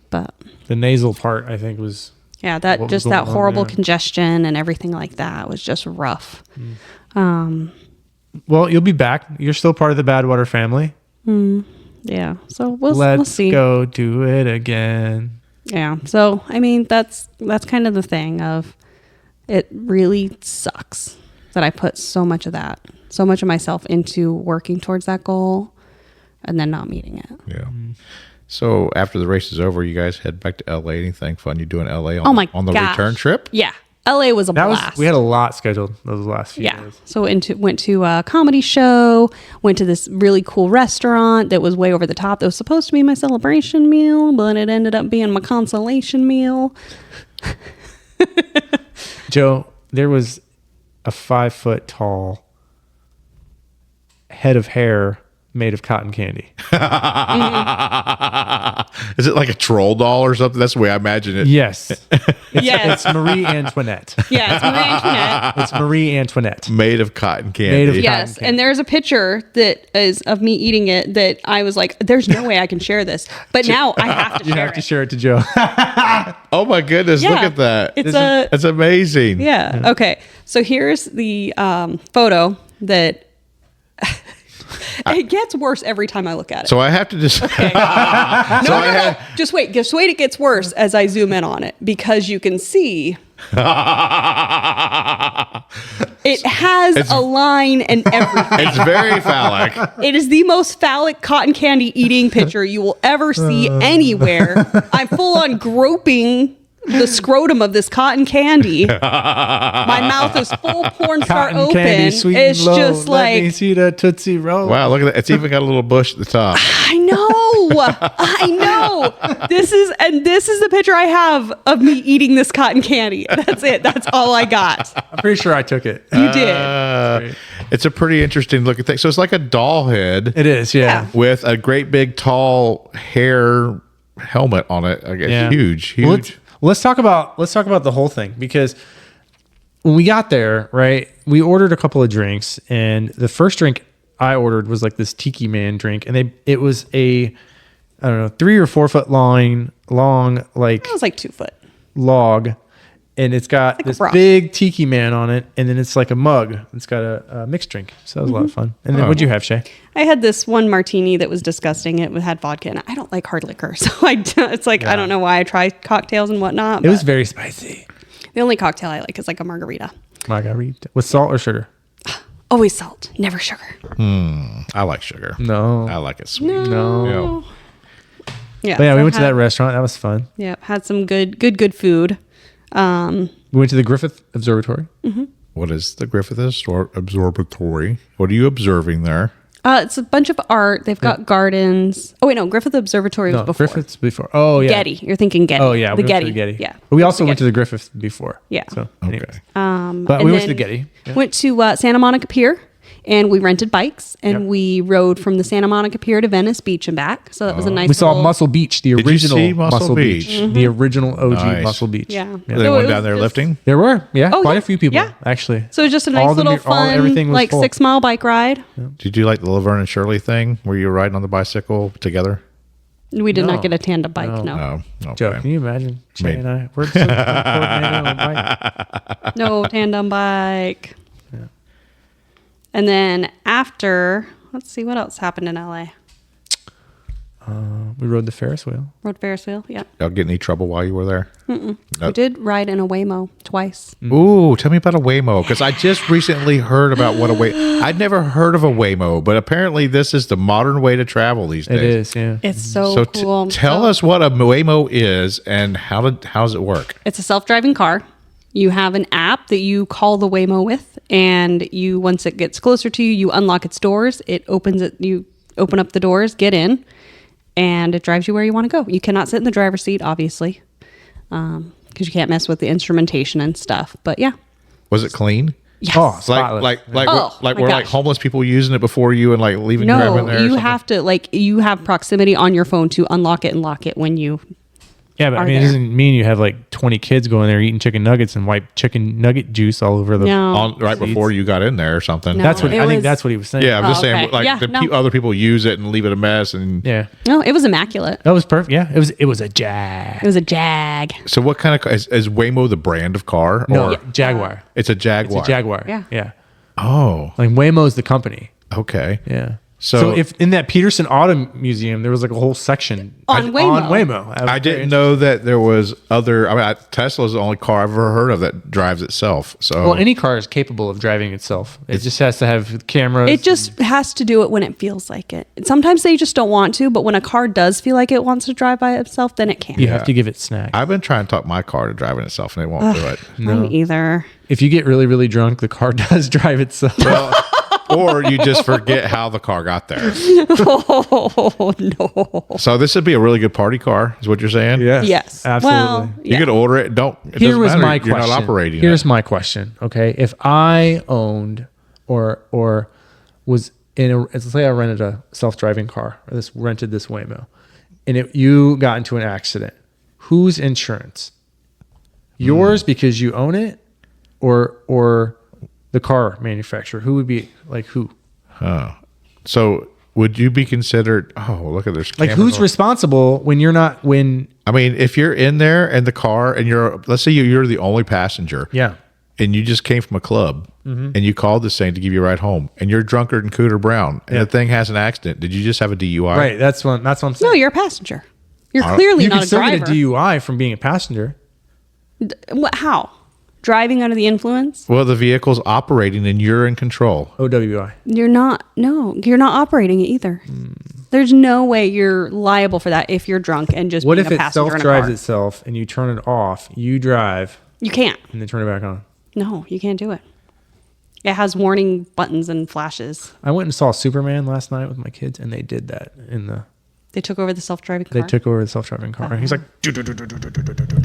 But The nasal part, I think, was... yeah, that what was just that going on horrible there. congestion and everything like that was just rough. Well, you'll be back. You're still part of the Badwater family. Yeah, so we'll Let's see. go do it again. Yeah, so I mean that's kind of the thing of it really sucks that I put so much of myself into working towards that goal and then not meeting it. Yeah. So after the race is over, you guys head back to LA. Anything fun you do in LA on, Oh my on the gosh. return trip? Yeah, LA was a blast. We had a lot scheduled those last few Yeah. days. So went to a comedy show, went to this really cool restaurant that was way over the top. That was supposed to be my celebration meal, but it ended up being my consolation meal. Joe, there was a 5-foot tall head of hair made of cotton candy. Is it like a troll doll or something? That's the way I imagine it. Yes. Yes. It's Marie Antoinette. Yeah, it's Marie Antoinette. It's Marie Antoinette. Made of cotton candy. Made of Yes, cotton and there's a picture that is of me eating it that I was like, there's no way I can share this. But now I have to You share have to it. share it to Joe. Oh my goodness, look Yeah. at that. It's a That's amazing. yeah. Okay. So here's the photo that it gets worse every time I look at it. So I have to just No. Just wait. Just wait. It gets worse as I zoom in on it because you can see it has a line and everything. It's very phallic. It is the most phallic cotton candy eating picture you will ever see anywhere. I'm full on groping the scrotum of this cotton candy. My mouth is full porn star Cotton open. candy, sweet It's and low. just Let me like, see the Tootsie Roll. Wow, look at that. It's even got a little bush at the top. I know. This is the picture I have of me eating this cotton candy. That's it. That's all I got. I'm pretty sure I took it. You did. It's a pretty interesting looking thing. So it's like a doll head It is, yeah. with a great big tall hair helmet on it. I guess Yeah. huge. Well, let's talk about the whole thing, because when we got there, right, we ordered a couple of drinks, and the first drink I ordered was like this Tiki Man drink, and it was a, I don't know, 3 or 4 foot long like It was like 2 foot. log, and it's got Like a this rock. big Tiki Man on it, and then it's like a mug. It's got a mixed drink, so that was a lot of fun. And then what'd you have, Shae? I had this one martini that was disgusting. It had vodka in it. I don't like hard liquor, so it's like I don't know why I try cocktails and whatnot. It was but very spicy. the only cocktail I like is like a margarita. Margarita with salt or sugar? Always salt, never sugar. I like sugar. No, I like it sweet. no. Yeah, But yeah, so we went to had- that restaurant. That was fun. Yeah, had some good food. We went to the Griffith Observatory. What is the Griffith Observatory? What are you observing there? It's a bunch of art. They've got gardens. Oh wait, no, Griffith Observatory was No, before. Griffith's before. Oh yeah, Getty. You're thinking Getty. Oh yeah, the we went Getty. to the Getty. Yeah, but we also went Getty. to the Griffith before. Yeah. So anyways. Okay. But And we went to the then Getty. Yeah. Went to Santa Monica Pier, and we rented bikes, and Yep. we rode from the Santa Monica Pier to Venice Beach and back. So that was a nice. We saw little- Muscle Beach, the you original see Muscle Beach? the original OG Nice. Muscle Beach. Yeah. Were So there it one was down there just- lifting? There were, Oh, quite yeah. a few people Yeah. actually. So it was just a nice little fun, everything was like full. 6 mile bike ride. Did you do like the Laverne and Shirley thing where you were riding on the bicycle together? We did No. not get a tandem bike. No, Oh, okay. Joe, can you imagine? Shae Maybe. and I, we're so coordinated on a bike. no tandem bike. And then after, let's see what else happened in LA. We rode the Ferris wheel. Rode Ferris wheel. Yeah, Y'all get in any trouble while you were there? we did ride in a Waymo twice. Ooh, tell me about a Waymo, because I just recently heard about what a Waymo. I'd never heard of a Waymo, but apparently this is the modern way to travel these days. It is, yeah. It's so, So cool. tell So- us what a Waymo is and how does it work? It's a self-driving car. You have an app that you call the Waymo with, and you once it gets closer to you, you unlock its doors. It opens it. You open up the doors, get in, and it drives you where you want to go. You cannot sit in the driver's seat, obviously, because you can't mess with the instrumentation and stuff. But yeah, Was it clean? yes. Oh, spotless. Like Oh, my were like gosh. homeless people using it before you and like leaving your in No, there? or you something? have to you have proximity on your phone to unlock it and lock it when you Yeah, but I are mean, it there. doesn't mean you have like 20 kids going there eating chicken nuggets and wipe chicken nugget juice all over the. No. Right before you got in there or something. No. That's what It I think. was- That's what he was saying. Yeah, I'm just saying, okay. like Yeah, no. other people use it and leave it a mess. And Yeah. No, it was immaculate. That was perfect. Yeah, it was a Jag. It was a Jag. so, what kind of is Waymo the brand of car? No, Or Jaguar. it's a Jaguar. It's a Jaguar. Yeah. Yeah. Oh, Like Waymo's the company. okay. Yeah. So- So if in that Peterson Auto Museum, there was like a whole section On Waymo. On Waymo. I didn't know that there was other. I mean, Tesla's the only car I've ever heard of that drives itself. So, Well, any car is capable of driving itself. It just has to have cameras. It just has to do it when it feels like it. Sometimes they just don't want to, but when a car does feel like it wants to drive by itself, then it can. you have to give it snacks. I've been trying to talk my car to driving itself, and it won't do it. Mine either. If you get really, really drunk, the car does drive itself. Or you just forget how the car got there. Oh no. So this would be a really good party car, is what you're saying? Yes. absolutely. Well, You yeah. could order it. It Here doesn't was matter. my You're question. not operating Here's it. my question. Okay, if I owned or was in a, let's say I rented a self-driving car or rented this Waymo, and you got into an accident, whose insurance? Yours because you own it, or the car manufacturer? Who would be like who? So would you be considered? Oh, look at this. Like who's responsible when you're not when? I mean, if you're in there in the car and let's say you're the only passenger. Yeah. And you just came from a club and you called this thing to give you a ride home and you're drunker than Cooter Brown and the thing has an accident. Did you just have a DUI? Right. That's what I'm saying. No, you're a passenger. You're clearly you not can a still driver. get a DUI from being a passenger. How? Driving under the influence? Well, the vehicle's operating and you're in control. OWI. You're not. No, you're not operating it either. There's no way you're liable for that if you're drunk and just What being if a it passenger in a self-drives car. itself and you turn it off, you drive, You can't. and then turn it back on? No, you can't do it. It has warning buttons and flashes. I went and saw Superman last night with my kids, and they did that in the. They took over the self-driving They car. took over the self-driving car, and he's like,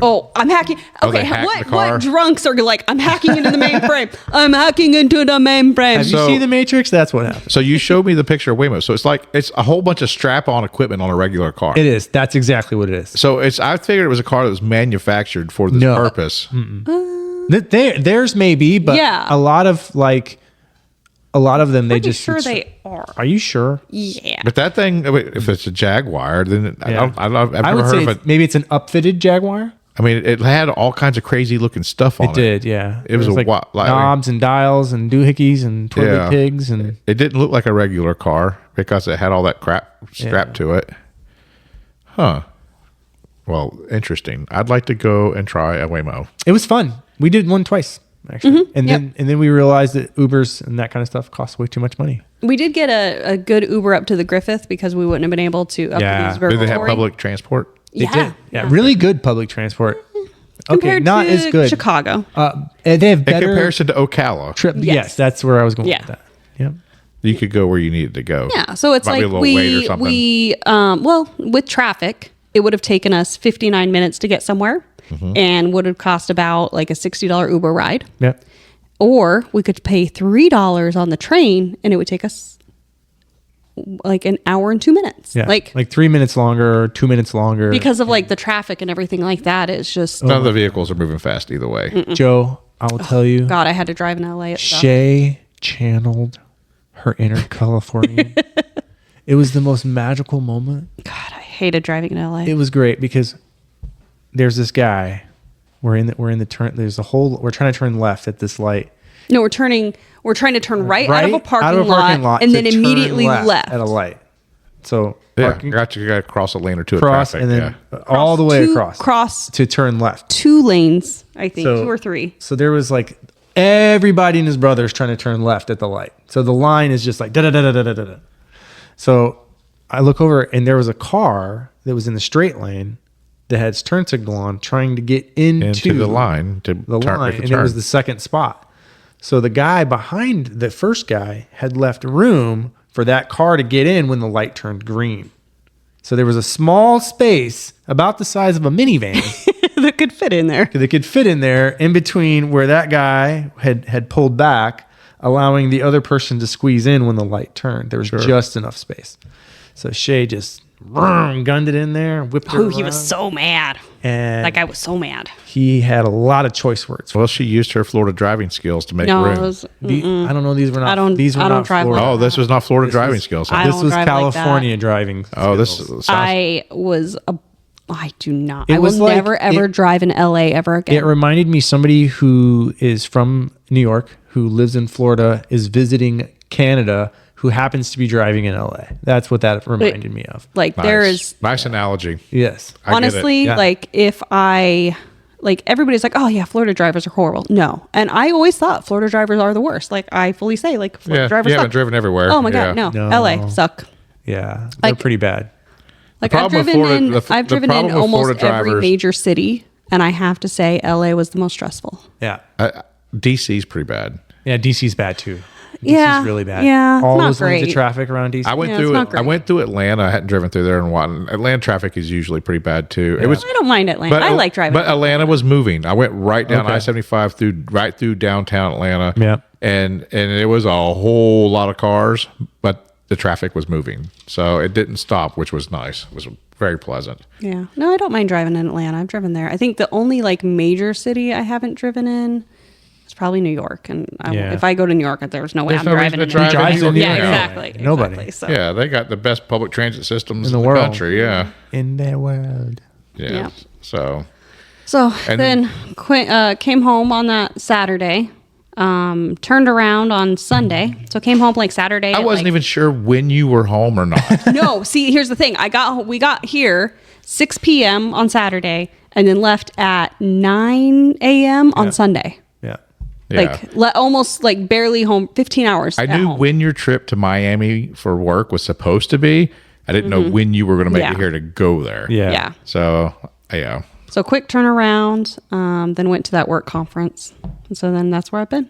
Oh, I'm hacking. Oh, they Okay, hacked the car? what drunks are like? I'm hacking into the mainframe. I'm hacking into the mainframe. "Have So- you seen the Matrix?" That's what happened. So you showed me the picture of Waymo. So it's a whole bunch of strap-on equipment on a regular car. It is. That's exactly what it is. So I figured it was a car that was manufactured for this No. purpose. Theirs may be, but Yeah. a lot of them they I'm just. sure they are. Are you sure? Yeah. But that thing, if it's a Jaguar, then Yeah. I've never I would heard say of it. maybe it's an upfitted Jaguar. I mean, it had all kinds of crazy looking stuff on it. It did, yeah. It was There a like like knobs and dials and doohickeys and twiddly Yeah. pigs and It didn't look like a regular car because it had all that crap strapped to it. Huh. Well, interesting. I'd like to go and try a Waymo. it was fun. We did one twice actually, and Yep. then we realized that Ubers and that kind of stuff costs way too much money. We did get a good Uber up to the Griffith because we wouldn't have been able to up Yeah. to the Did they have observatory. public transport? They Yeah. did, yeah, really good public transport. Okay, Compared not to as good. Chicago. And they have In better comparison to Ocala, trip. Yes. Yes, that's where I was going Yeah. with that. Yep. you could go where you needed to go. Yeah, so it's Might be like a little wait or something. well, with traffic, it would have taken us 59 minutes to get somewhere Mm-hmm. and would have cost about like a $60 Uber ride. Yep. Or we could pay $3 on the train and it would take us like an hour and 2 minutes. Yeah. Like 3 minutes longer, 2 minutes longer. because of like the traffic and everything like that, it's just None of the vehicles are moving fast either way. Joe, I will tell you, God, I had to drive in LA. Shae channeled her inner Californian. It was the most magical moment. God, I hated driving in LA. It was great because there's this guy. We're in the turn. We're trying to turn left at this light. No, we're trying to turn right out of a parking lot and to then turn immediately left. at a light. So Yeah, parking, you got to cross a lane or two of cross traffic. and then yeah. all the way two- across cross to turn left. 2 lanes, I think, So- 2 or 3. So there was like everybody and his brothers trying to turn left at the light. So the line is just like da da da da da da da. So I look over and there was a car that was in the straight lane that had its turn signal on, trying to get Into the line to the turn, line, make a and it turn. was the second spot. So the guy behind the first guy had left room for that car to get in when the light turned green. So there was a small space about the size of a minivan That could fit in there. that could fit in there in between where that guy had pulled back, allowing the other person to squeeze in when the light turned. There was just enough space. So Shae just gunned it in there, whipped her Oh, he was around. so mad. And That guy was so mad. he had a lot of choice words. Well, she used her Florida driving skills to make No, room. it was, I don't know. These were not. I don't- These were I don't not drive Florida. Oh, this was not Florida This driving was- skills. I Huh? This don't was drive like that. California driving. Oh, this skills. sounds, I do not. It I will was like- never ever drive in LA ever again. It reminded me somebody who is from New York, who lives in Florida, is visiting Canada, who happens to be driving in LA. That's what that reminded me of. like nice. there is nice analogy. Yes. I get it. honestly Yeah. like if I like everybody's like, oh yeah, Florida drivers are horrible. No, and I always thought Florida drivers are the worst. Like I fully say, like Florida Yeah, drivers you suck. haven't driven everywhere. Oh my Yeah. god, no. No. LA suck. Yeah. They're Like- pretty bad. Like I've problem with driven Florida- in, the I've driven in problem with almost Florida every drivers- major city, and I have to say, LA was the most stressful. Yeah. DC's pretty bad. Yeah. DC's bad too. DC's Yeah, really bad. yeah, it's All not those lanes of great. traffic around DC. I went Yeah, through it's it. not I great. went through Atlanta. I hadn't driven through there in a while. Atlanta traffic is usually pretty bad too. It was. I don't mind Atlanta. I like driving. But Atlanta was moving. I went right down Okay. I-75 right through downtown Atlanta. Yeah. And it was a whole lot of cars, but the traffic was moving, so it didn't stop, which was nice. It was very pleasant. Yeah. No, I don't mind driving in Atlanta. I've driven there. I think the only like major city I haven't driven in is probably New York. And Yeah. if I go to New York, there's no way There's I'm no reason driving to in drive New in York. New York. Yeah, Yeah. exactly. Nobody. Exactly. So, Yeah, they got the best public transit systems In in the the world. country. Yeah. in their world. Yeah. Yeah. So So And- then came home on that Saturday, turned around on Sunday. So came home like Saturday. I at, wasn't like- even sure when you were home or not. No, see, here's the thing. We got here 6 p.m. on Saturday and then left at 9 a.m. on Sunday. Yeah. Yeah. Like almost like barely home, 15 hours. I at knew home. when your trip to Miami for work was supposed to be. I didn't know when you were going to make Yeah. it here to go there. Yeah. Yeah. So, yeah. So quick turnaround, then went to that work conference. And so then that's where I've been.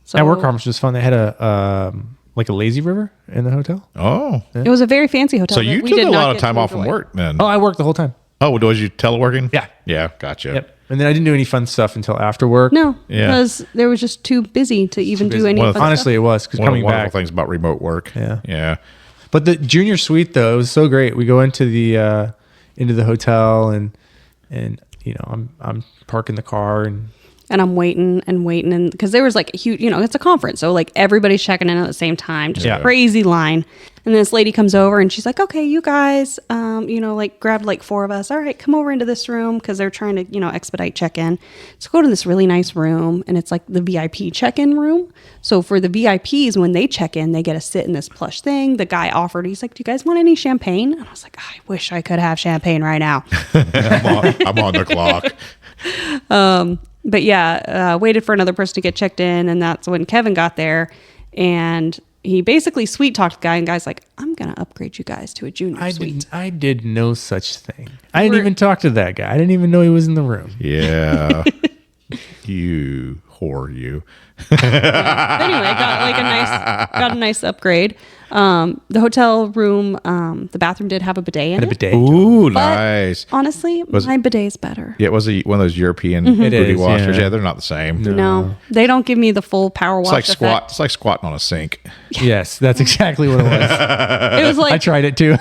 So That work conference was fun. They had a like a lazy river in the hotel. Oh. It was a very fancy hotel. So that you we took did a not lot of get time to off from enjoy. work then. Oh, I worked the whole time. Oh, was you teleworking? Yeah. Yeah. Gotcha. Yep. And then I didn't do any fun stuff until after work. No, Yeah. because there was just too busy to even do any One fun of the- stuff. Honestly, it was because One of the coming wonderful back. things about remote work. Yeah. Yeah. But the junior suite though, it was so great. We go into the hotel and you know I'm parking the car and And I'm waiting and because there was like a huge, it's a conference. So like everybody's checking in at the same time, just Yeah. crazy line. And this lady comes over and she's like, okay, you guys, like grabbed like 4 of us. All right, come over into this room because they're trying to, expedite check-in. So go to this really nice room and it's like the VIP check-in room. So for the VIPs, when they check in, they get to sit in this plush thing. The guy offered, he's like, do you guys want any champagne? And I was like, I wish I could have champagne right now. I'm on the clock. But yeah, waited for another person to get checked in, and that's when Kevin got there, and he basically sweet talked the guy, and guy's like, "I'm gonna upgrade you guys to a junior suite." I did no such thing. I didn't We're- even talk to that guy. I didn't even know he was in the room. Yeah. You whore, you. But anyway, got a nice upgrade. The hotel room, the bathroom did have a bidet in And a it. bidet. Ooh, But nice. honestly, my bidet is better. Yeah, was it one of those European It booty is, washers? yeah. Yeah, they're not the same. No, they don't give me the full power wash. It's like squat. effect. It's like squatting on a sink. Yes, that's exactly what it was. It was I like tried it too.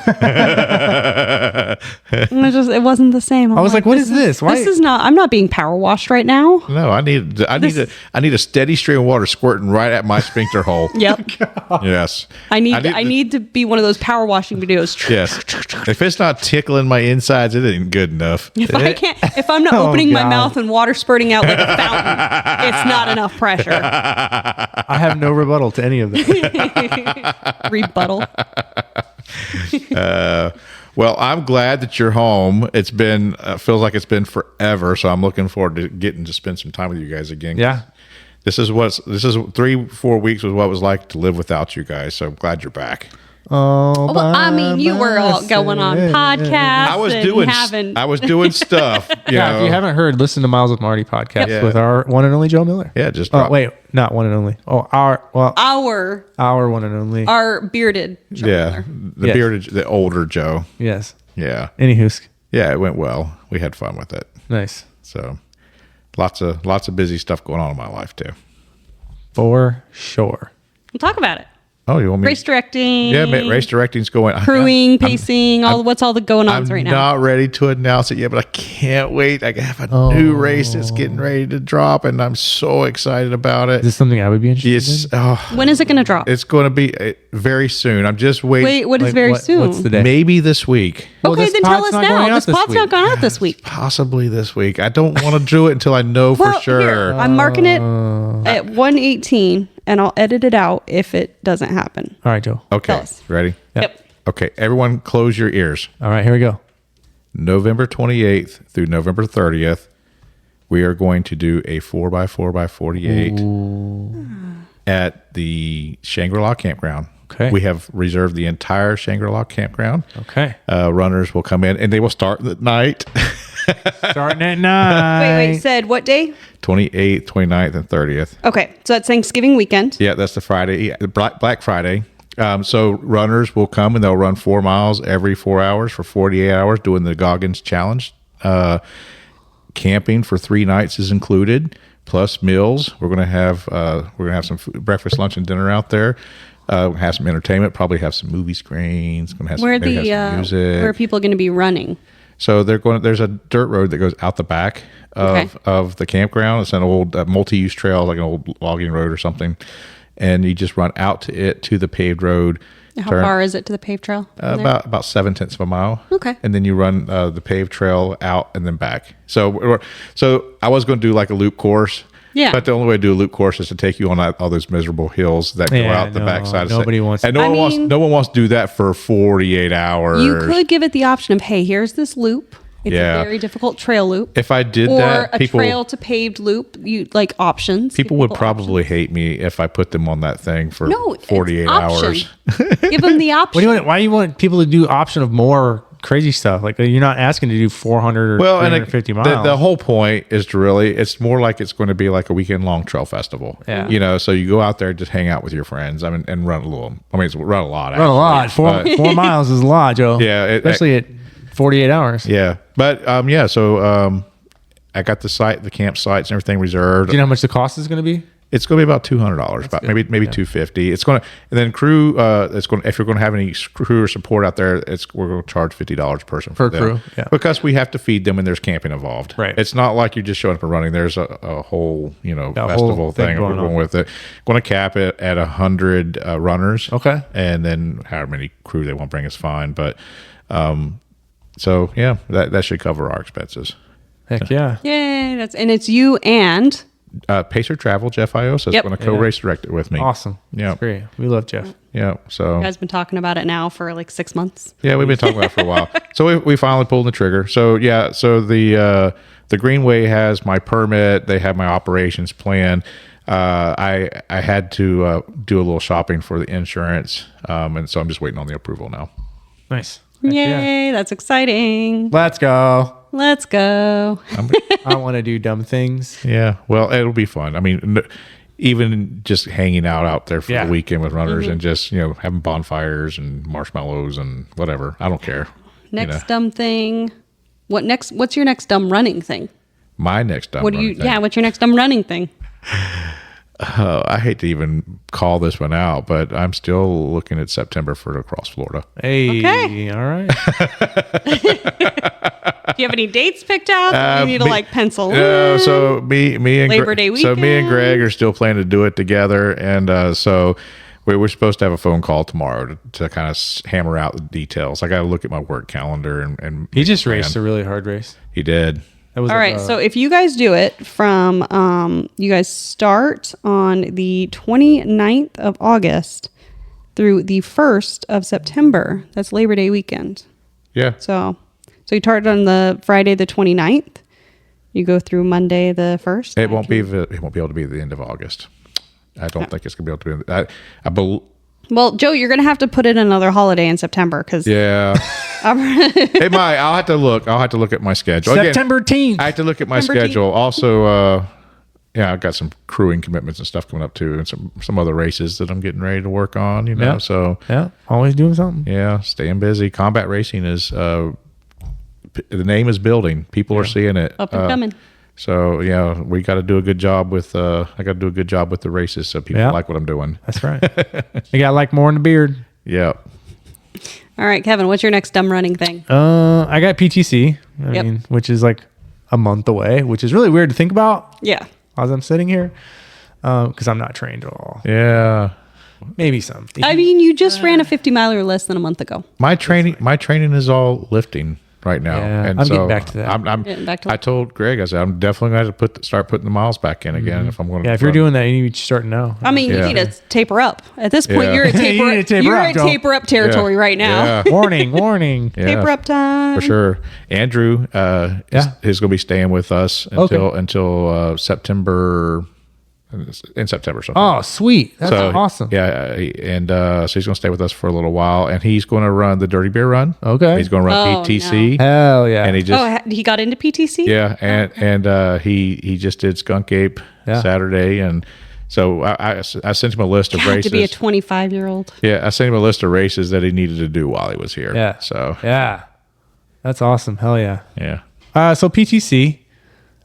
it wasn't the same. I was like, what is this? Why- This is not. I'm not being power washed right now. No, I need a steady stream of water squirting right at my sphincter hole. Yep. Yes. I need to be one of those power washing videos. Yes. If it's not tickling my insides, it ain't good enough. If I'm not Oh, opening my God. mouth and water spurting out like a fountain, it's not enough pressure. I have no rebuttal to any of that. Rebuttal. Well, I'm glad that you're home. It's been feels like it's been forever, so I'm looking forward to getting to spend some time with you guys again. Yeah. This is 3-4 weeks was what it was like to live without you guys. So I'm glad you're back. Oh, Well, I mean, you were all going on podcasts. I was and doing stuff. You Yeah, know. if you haven't heard, listen to Miles with Marty podcast Yep. with our one and only Joe Miller. Yeah, just Oh, drop- wait, not one and only. Oh, our one and only. our bearded. Joe Yeah, Miller. the Yes. bearded, the older Joe. Yes. Yeah, Anywho, yeah, it went well. We had fun with it. nice. So lots of busy stuff going on in my life too. For sure. We'll talk about it. Oh, you want me? Race directing. Yeah, race directing's going. Crewing, pacing, what's all the going on right now? I'm not ready to announce it yet, but I can't wait. I have a new race that's getting ready to drop, and I'm so excited about it. Is this something I would be interested in? When is it going to drop? It's going to be very soon. I'm just waiting. Wait, what is Like, very soon? What's the day? Maybe this week. Well, Okay, this then tell pod's us not going now. out This this pod's week. not gone out this week. Possibly this week. I don't want to do it until I know for Well, sure. here, I'm marking it at 1:18, and I'll edit it out if it doesn't happen. All right, Joe. Okay, Tell us. ready? Yep. Okay, everyone close your ears. All right, here we go. November 28th through November 30th, we are going to do a 4x4x48 at the Shangri-La Campground. Okay. We have reserved the entire Shangri-La Campground. Okay. Runners will come in, and they will start at night, Starting at 9. Wait, said what day? 28th, 29th, and 30th. Okay, so that's Thanksgiving weekend. Yeah, that's the Friday, Black Friday. So runners will come and they'll run 4 miles every 4 hours for 48 hours doing the Goggins Challenge. Camping for 3 nights is included, plus meals. We're gonna have some food, breakfast, lunch, and dinner out there. Have some entertainment. Probably have some movie screens. Gonna have Where maybe have some music. where are people going to be running? So there's a dirt road that goes out the back of the campground. It's an old multi-use trail, like an old logging road or something. And you just run out to it to the paved road. How far is it to the paved trail? from there? About 7/10 of a mile. Okay. And then you run the paved trail out and then back. So I was going to do like a loop course. Yeah. But the only way to do a loop course is to take you on all those miserable hills that go Yeah, out the no, backside. nobody wants and to- no I mean- one wants to do that for 48 hours. You could give it the option of, hey, here's this loop. It's Yeah. a very difficult trail loop. If I did or that, a people trail to paved loop. You like options. people Give would options. probably hate me if I put them on that thing for No, it's 48 option. hours. Give them the option. What do you want? Why do you want people to do option of more crazy stuff? Like you're not asking to do 400 or Well, and 350 miles. the whole point is to it's more like it's going to be like a weekend long trail festival. Yeah. So you go out there, just hang out with your friends. and run a little. It's run a lot. Run a lot. actually. 4 miles is a lot, Joe. Yeah, especially at 48 hours. Yeah, but So I got the campsites and everything reserved. Do you know how much the cost is going to be? It's going to be about $200, about maybe $250. It's going to, and then crew. It's going. If you're going to have any crew or support out there, we're going to charge $50 a person Per for them. crew, yeah. Because we have to feed them and there's camping involved. Right. It's not like you're just showing up and running. There's a whole whole festival thing thing going we're going on. with it. Going to cap it at 100 runners. Okay. And then however many crew they want to bring is fine. But so yeah, that should cover our expenses. Heck yeah. Yay! And it's you and Pacer Travel, Jeff Iosa is Yep. going to co-race direct it with me. Awesome. Yeah. That's great. We love Jeff. Yeah. So you guys been talking about it now for like 6 months. yeah, we've been talking about it for a while. So we finally pulled the trigger. So yeah, so the Greenway has my permit. They have my operations plan. I had to do a little shopping for the insurance, and so I'm just waiting on the approval now. Nice. Heck Yay! yeah. That's exciting. Let's go. Let's go. I want to do dumb things. Yeah, well, it'll be fun. Even just hanging out there for Yeah. the weekend with runners Mm-hmm. and just having bonfires and marshmallows and whatever. I don't care. Next dumb thing. What next? What's your next dumb running thing? My next dumb What do you? running thing. Yeah. What's your next dumb running thing? I hate to even call this one out, but I'm still looking at September for across Florida. Hey. Okay. All right. Do you have any dates picked out that you need to like pencil? No, so me and Labor Day so me and weekend. Greg are still planning to do it together, and so we're supposed to have a phone call tomorrow to kind of hammer out the details. I got to look at my work calendar and He just plan. raced a really hard race. He did. That was All right. So if you guys do it from, you guys start on the 29th of August through the 1st of September. That's Labor Day weekend. Yeah. So you start on the Friday the 29th. You go through Monday the 1st. It won't be able to be the end of August. I don't think it's gonna be able to be. Well, Joe, you're going to have to put in another holiday in September because Yeah. It might. I'll have to look. I'll have to look at my schedule. Again, September 10th. I have to look at my September 10th. schedule. Also, I've got some crewing commitments and stuff coming up too, and some other races that I'm getting ready to work on. Yeah. So Yeah. Always doing something. yeah, staying busy. Combat racing is the name is building. People are seeing it. up and coming. So yeah, we got to do a good job with. I got to do a good job with the races, so people Yeah. like what I'm doing. That's right. You got like more in the beard. Yeah. All right, Kevin, what's your next dumb running thing? I got PTC. I Yep. mean, which is like a month away, which is really weird to think about Yeah. as I'm sitting here, because I'm not trained at all. Yeah. Maybe some. I mean, you just ran a 50 miler less than a month ago. My training is all lifting right now. Yeah, and I'm so getting back to that. I'm Getting back to I told Greg, I said, I'm definitely going to start putting the miles back in again if I'm going to. Yeah, if you're doing that, you need to start now. I mean, Yeah. you need to taper up. At this point, Yeah. you're at You taper, need to taper you're up, at Joel. taper up territory right now. Yeah. warning. Yeah. Taper up time. For sure. Andrew is going to be staying with us until September. In September, something. Oh, sweet. That's awesome. Yeah, and so he's going to stay with us for a little while, and he's going to run the Dirty Beer Run. Okay. He's going to run Oh, PTC, Hell yeah. and he just He got into PTC? yeah, and he just did Skunk Ape Yeah. Saturday, and so I sent him a list of Had races. to be a 25-year-old. Yeah, I sent him a list of races that he needed to do while he was here. Yeah. So Yeah. That's awesome. Hell yeah. yeah. So PTC,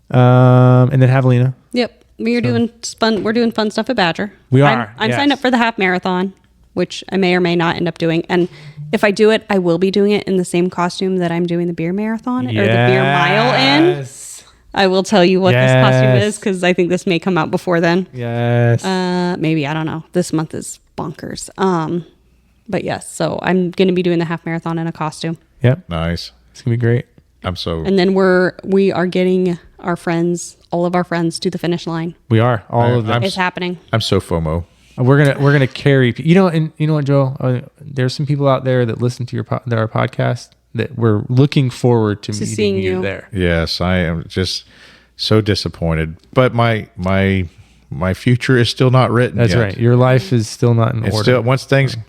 and then Javelina. Yep. We're doing fun stuff at Badger. We I'm are, signed yes. up for the half marathon, which I may or may not end up doing. And if I do it, I will be doing it in the same costume that I'm doing the beer marathon or the beer mile in. Yes. I will tell you what this costume Yes. is because I think this may come out before then. Yes. Maybe, I don't know. This month is bonkers. But yes, so I'm going to be doing the half marathon in a costume. Yep. Nice. It's going to be great. I'm so And then we are getting all of our friends to the finish line. We are. All of them. It's happening. I'm so FOMO. We're gonna carry. And you know what, Joe? There's some people out there that listen to our podcast that we're looking forward to meeting seeing you you. there. Yes, I am just so disappointed. But my future is still not written. That's yet. right. Your life is still not in It's order. still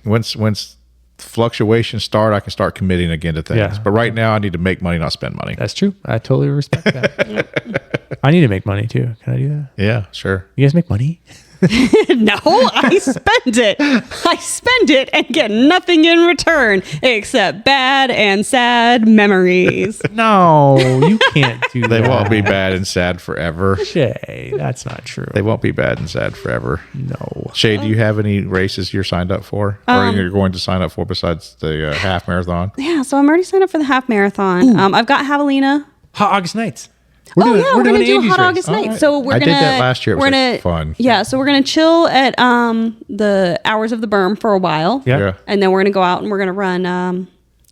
once fluctuations start, I can start committing again to things. Yeah. But right now, I need to make money, not spend money. That's true. I totally respect that. I need to make money too. Can I do that? Yeah, sure. You guys make money? No, I spend it. I spend it and get nothing in return except bad and sad memories. No, you can't do that. They won't be bad and sad forever. Shae, that's not true. They won't be bad and sad forever. No. Shae, do you have any races you're signed up for, or you're going to sign up for besides the half marathon? Yeah, so I'm already signed up for the half marathon. I've got Javelina. Hot August nights. We're gonna do a Andes hot race. August night. right. So we're I gonna did that last year. It was, we're like, gonna fun. Yeah, so we're gonna chill at the hours of the berm for a while. Yeah. Yeah. And then we're gonna go out and we're gonna run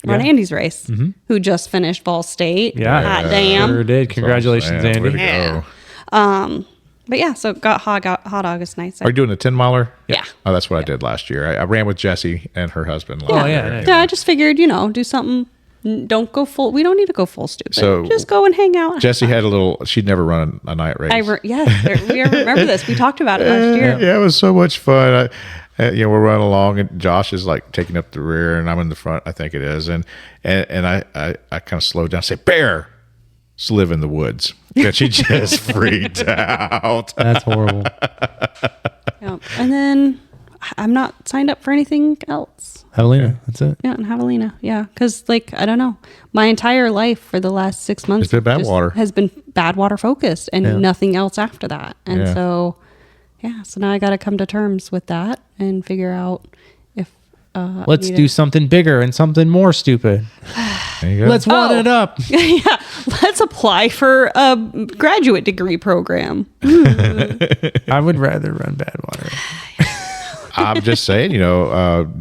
Andy's race, who just finished Ball State. Yeah. Hot damn. Sure did. Congratulations, Man, way Andy. to go. But yeah, so got hot August nights. Are you doing a 10 miler? Yeah. Oh, that's what I did last year. I ran with Jesse and her husband. Last Oh, yeah, year. nice. Yeah, I just figured, do something. Don't go full. We don't need to go full stupid. So, just go and hang out. Jesse had a little. She'd never run a night race. We remember this. We talked about it last year. Yeah, it was so much fun. We're running along, and Josh is like taking up the rear, and I'm in the front. I think it is, and I kind of slowed down. Say, "Bear, just live in the woods." And she just freaked out. That's horrible. Yeah. And then I'm not signed up for anything else. Javelina. That's it. Yeah, and Javelina. Yeah, because I don't know, my entire life for the last 6 months It's been Badwater. has been Badwater focused and Yeah. nothing else after that. And Yeah. so now I got to come to terms with that and figure out if Let's do something bigger and something more stupid. There you go. Let's one it up. yeah, let's apply for a graduate degree program. I would rather run Badwater. I'm just saying,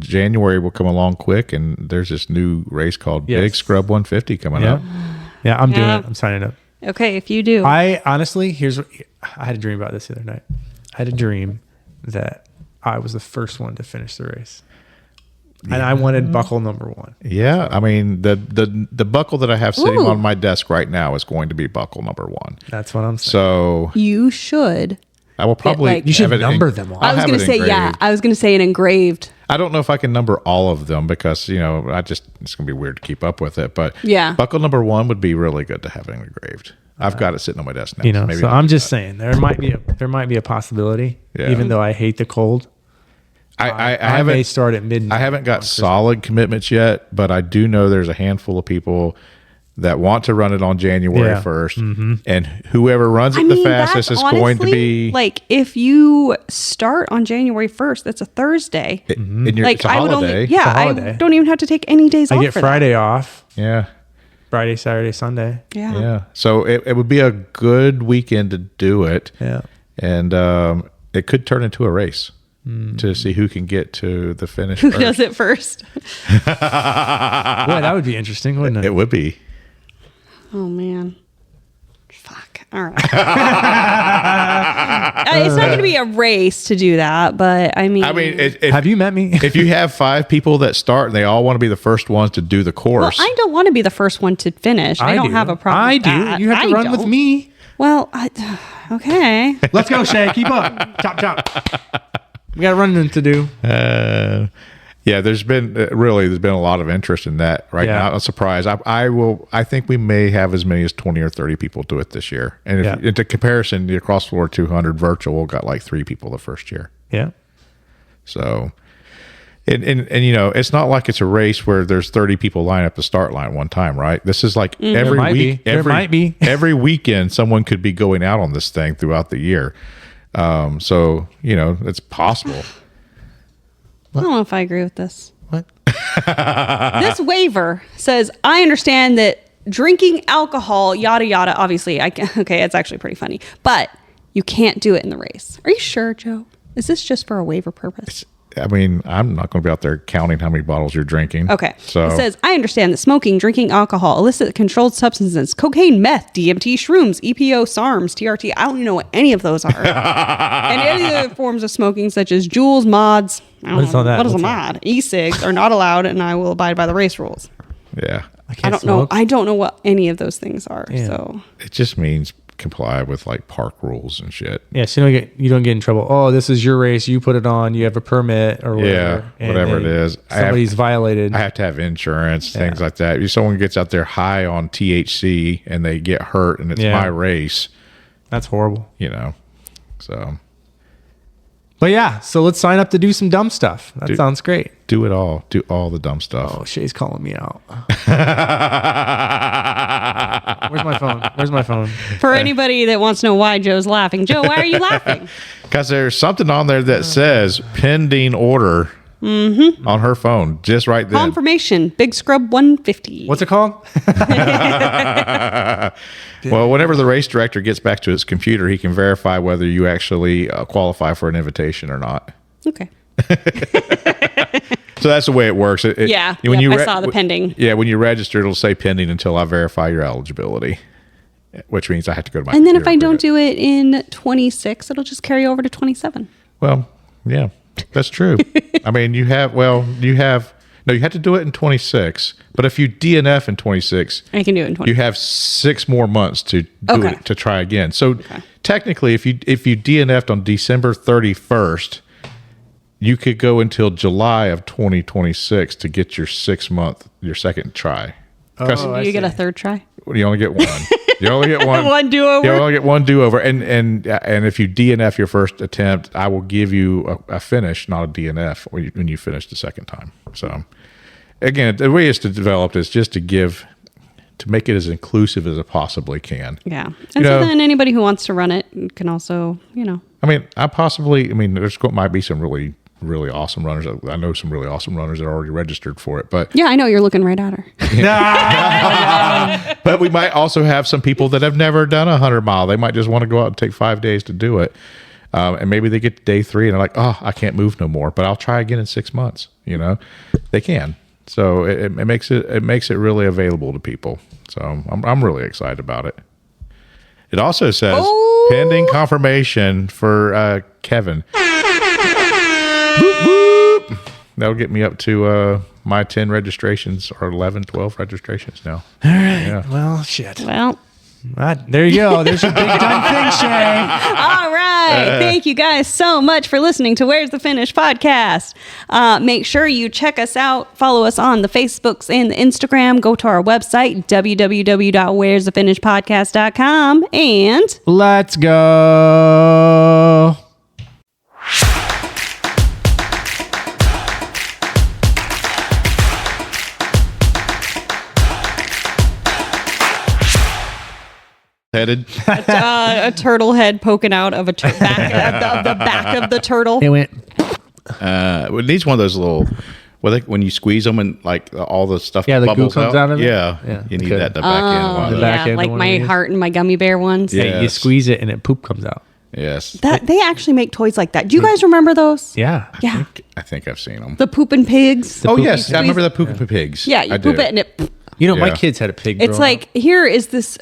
January will come along quick, and there's this new race called Yes. Big Scrub 150 coming Yeah. up. Yeah, I'm doing Yeah. it. I'm signing up. Okay, if you do. I honestly, I had a dream about this the other night. I had a dream that I was the first one to finish the race. And I wanted buckle number 1. Yeah, I mean the buckle that I have sitting Ooh. on my desk right now is going to be buckle number 1. That's what I'm saying. So you should. I will probably like- You should have it number them all. I was have going to it say, engraved. I was going to say an engraved. I don't know if I can number all of them because it's gonna be weird to keep up with it. But Yeah. buckle number 1 would be really good to have it engraved. I've got it sitting on my desk now. so I'm just saying there might be a possibility, Yeah. even though I hate the cold. I I haven't may start at midnight. I haven't got solid commitments yet, but I do know there's a handful of people that want to run it on January Yeah. 1st. And whoever runs it the fastest is going to be like if you start on January 1st, that's a Thursday. and Like it's a I would holiday. only, yeah, a holiday. I don't even have to take any days off. I get for Friday off. Yeah. Friday, Saturday, Sunday. That. Yeah. Yeah. So it would be a good weekend to do it. Yeah. And it could turn into a race to see who can get to the finish Who first. does it first? Boy, that would be interesting, wouldn't it? It would be. Oh man. Fuck. All right. It's not going to be a race to do that, but I mean, Have you met me? if you have 5 people that start and they all want to be the first ones to do the well, course, I don't want to be the first one to finish. I don't do. have a problem. I with do. that. You have to I run with don't. me. Well, okay. Let's go, Shae. Keep up. Chop, chop. We got running to do. yeah, there's been a lot of interest in that right Yeah. now. I'm surprised. I think we may have as many as 20 or 30 people do it this year. And if Yeah. into comparison, the Across Floor 200 virtual got like 3 people the first year. Yeah. So, and you know, it's not like it's a race where there's 30 people line up the start line one time, right? This is like every might week. be. There might be. every weekend, someone could be going out on this thing throughout the year. So you know, it's possible. I don't know if I agree with this. What? This waiver says, I understand that drinking alcohol, yada, yada, obviously, okay, it's actually pretty funny, but you can't do it in the race. Are you sure, Joe? Is this just for a waiver purpose? I mean, I'm not going to be out there counting how many bottles you're drinking. Okay. So It says, I understand that smoking, drinking alcohol, illicit controlled substances, cocaine, meth, DMT, shrooms, EPO, SARMs, TRT, I don't even know what any of those are. And any other forms of smoking, such as Juuls, mods, I don't What is know, all that? what is a What's mod? E-cigs are not allowed, and I will abide by the race rules. yeah, I don't know. I don't know what any of those things are. Yeah. So it just means comply with like park rules and shit. Yeah, so you don't get in trouble. Oh, this is your race. You put it on. You have a permit or whatever. Yeah, And whatever then it is. Somebody's violated. I have to have insurance, things like that. If someone gets out there high on THC and they get hurt and it's Yeah. my race, That's horrible. you know. So But yeah, so let's sign up to do some dumb stuff. That Dude. sounds great. do it all. Do all the dumb stuff. Oh, Shae's calling me out. Where's my phone? Where's my phone? for anybody that wants to know why Joe's laughing, Joe, why are you laughing? Because there's something on there that says pending order on her phone just right then. Confirmation, Big Scrub 150. What's it called? Well, whenever the race director gets back to his computer, he can verify whether you actually qualify for an invitation or not. Okay. So that's the way it works. Yeah, I saw the pending. Yeah, when you register, it'll say pending until I verify your eligibility, which means I have to go to my And then if computer I and don't do it in 26, it'll just carry over to 27. Well, yeah, that's true. I mean, you have to do it in 26, but if you DNF in 26, I can do it in 20. you have 6 more months to do Okay. it, to try again. So technically, if you DNF'd on December 31st, you could go until July of 2026 to get your your second try. 'Cause Oh, I you get a see. third try? you only get one. You only get one. One do-over? You only get one do-over. And if you DNF your first attempt, I will give you a finish, not a DNF, when you finish the second time. So, again, the way it's developed is just to make it as inclusive as it possibly can. Yeah. And You so know- then anybody who wants to run it can also, I mean, there's might be some really, really awesome runners. I know some really awesome runners that are already registered for it, but Yeah, I know you're looking right at her. but we might also have some people that have never done 100-mile. They might just want to go out and take 5 days to do it. And maybe they get to day 3 and they're like, oh, I can't move no more, but I'll try again in 6 months. You know, they can. So it makes it really available to people. So I'm really excited about it. It also says pending confirmation for Kevin. Boop, boop. That'll get me up to my 10 registrations or 11, 12 registrations now. All right. Well, shit. Well, There you go. There's your big time thing, Shae. all right. Thank you guys so much for listening to Where's the Finish podcast. Make sure you check us out. Follow us on the Facebooks and the Instagram. Go to our website, www.where'sthefinishpodcast.com. And Let's go. headed. A turtle head poking out of the back of the turtle. It went. It needs one of those little, when you squeeze them and like all the stuff Yeah, the goo bubbles comes out of it? Yeah, Yeah, you need good. that in the back end. Of one of The those. back Yeah, end like of one my of these. heart and my gummy bear ones. Yeah. Yeah, you Yes. squeeze it and it poop comes out. Yes. That they actually make toys like that. Do you guys remember those? Yeah. Yeah. I think I've seen them. The pooping pigs. Oh poop- yes, I remember squeeze- the Poop Pigs. Yeah, you I poop do. it and it. You know, my Yeah. kids had a pig. It's growing like, here is this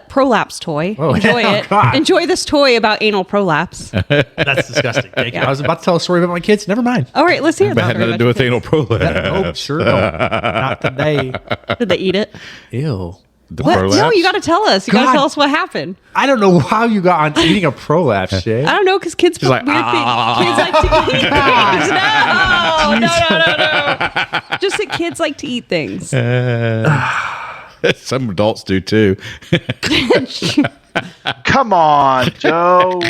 prolapse toy. Oh, Enjoy oh, it. God. Enjoy this toy about anal prolapse. up. That's disgusting. I was about to tell a story about my kids. Never mind. All right, let's hear But it that. had nothing to do with anal prolapse. Oh, sure. No. Not today. Did they eat it? Ew. The What? prolapse? No, you got to tell us. You got to God. tell us what happened. I don't know how you got on eating a prolapse, Shay. I don't know because kids put like, weird things. Kids like to eat things. No. Just that kids like to eat things. Some adults do too. Come on, Joe.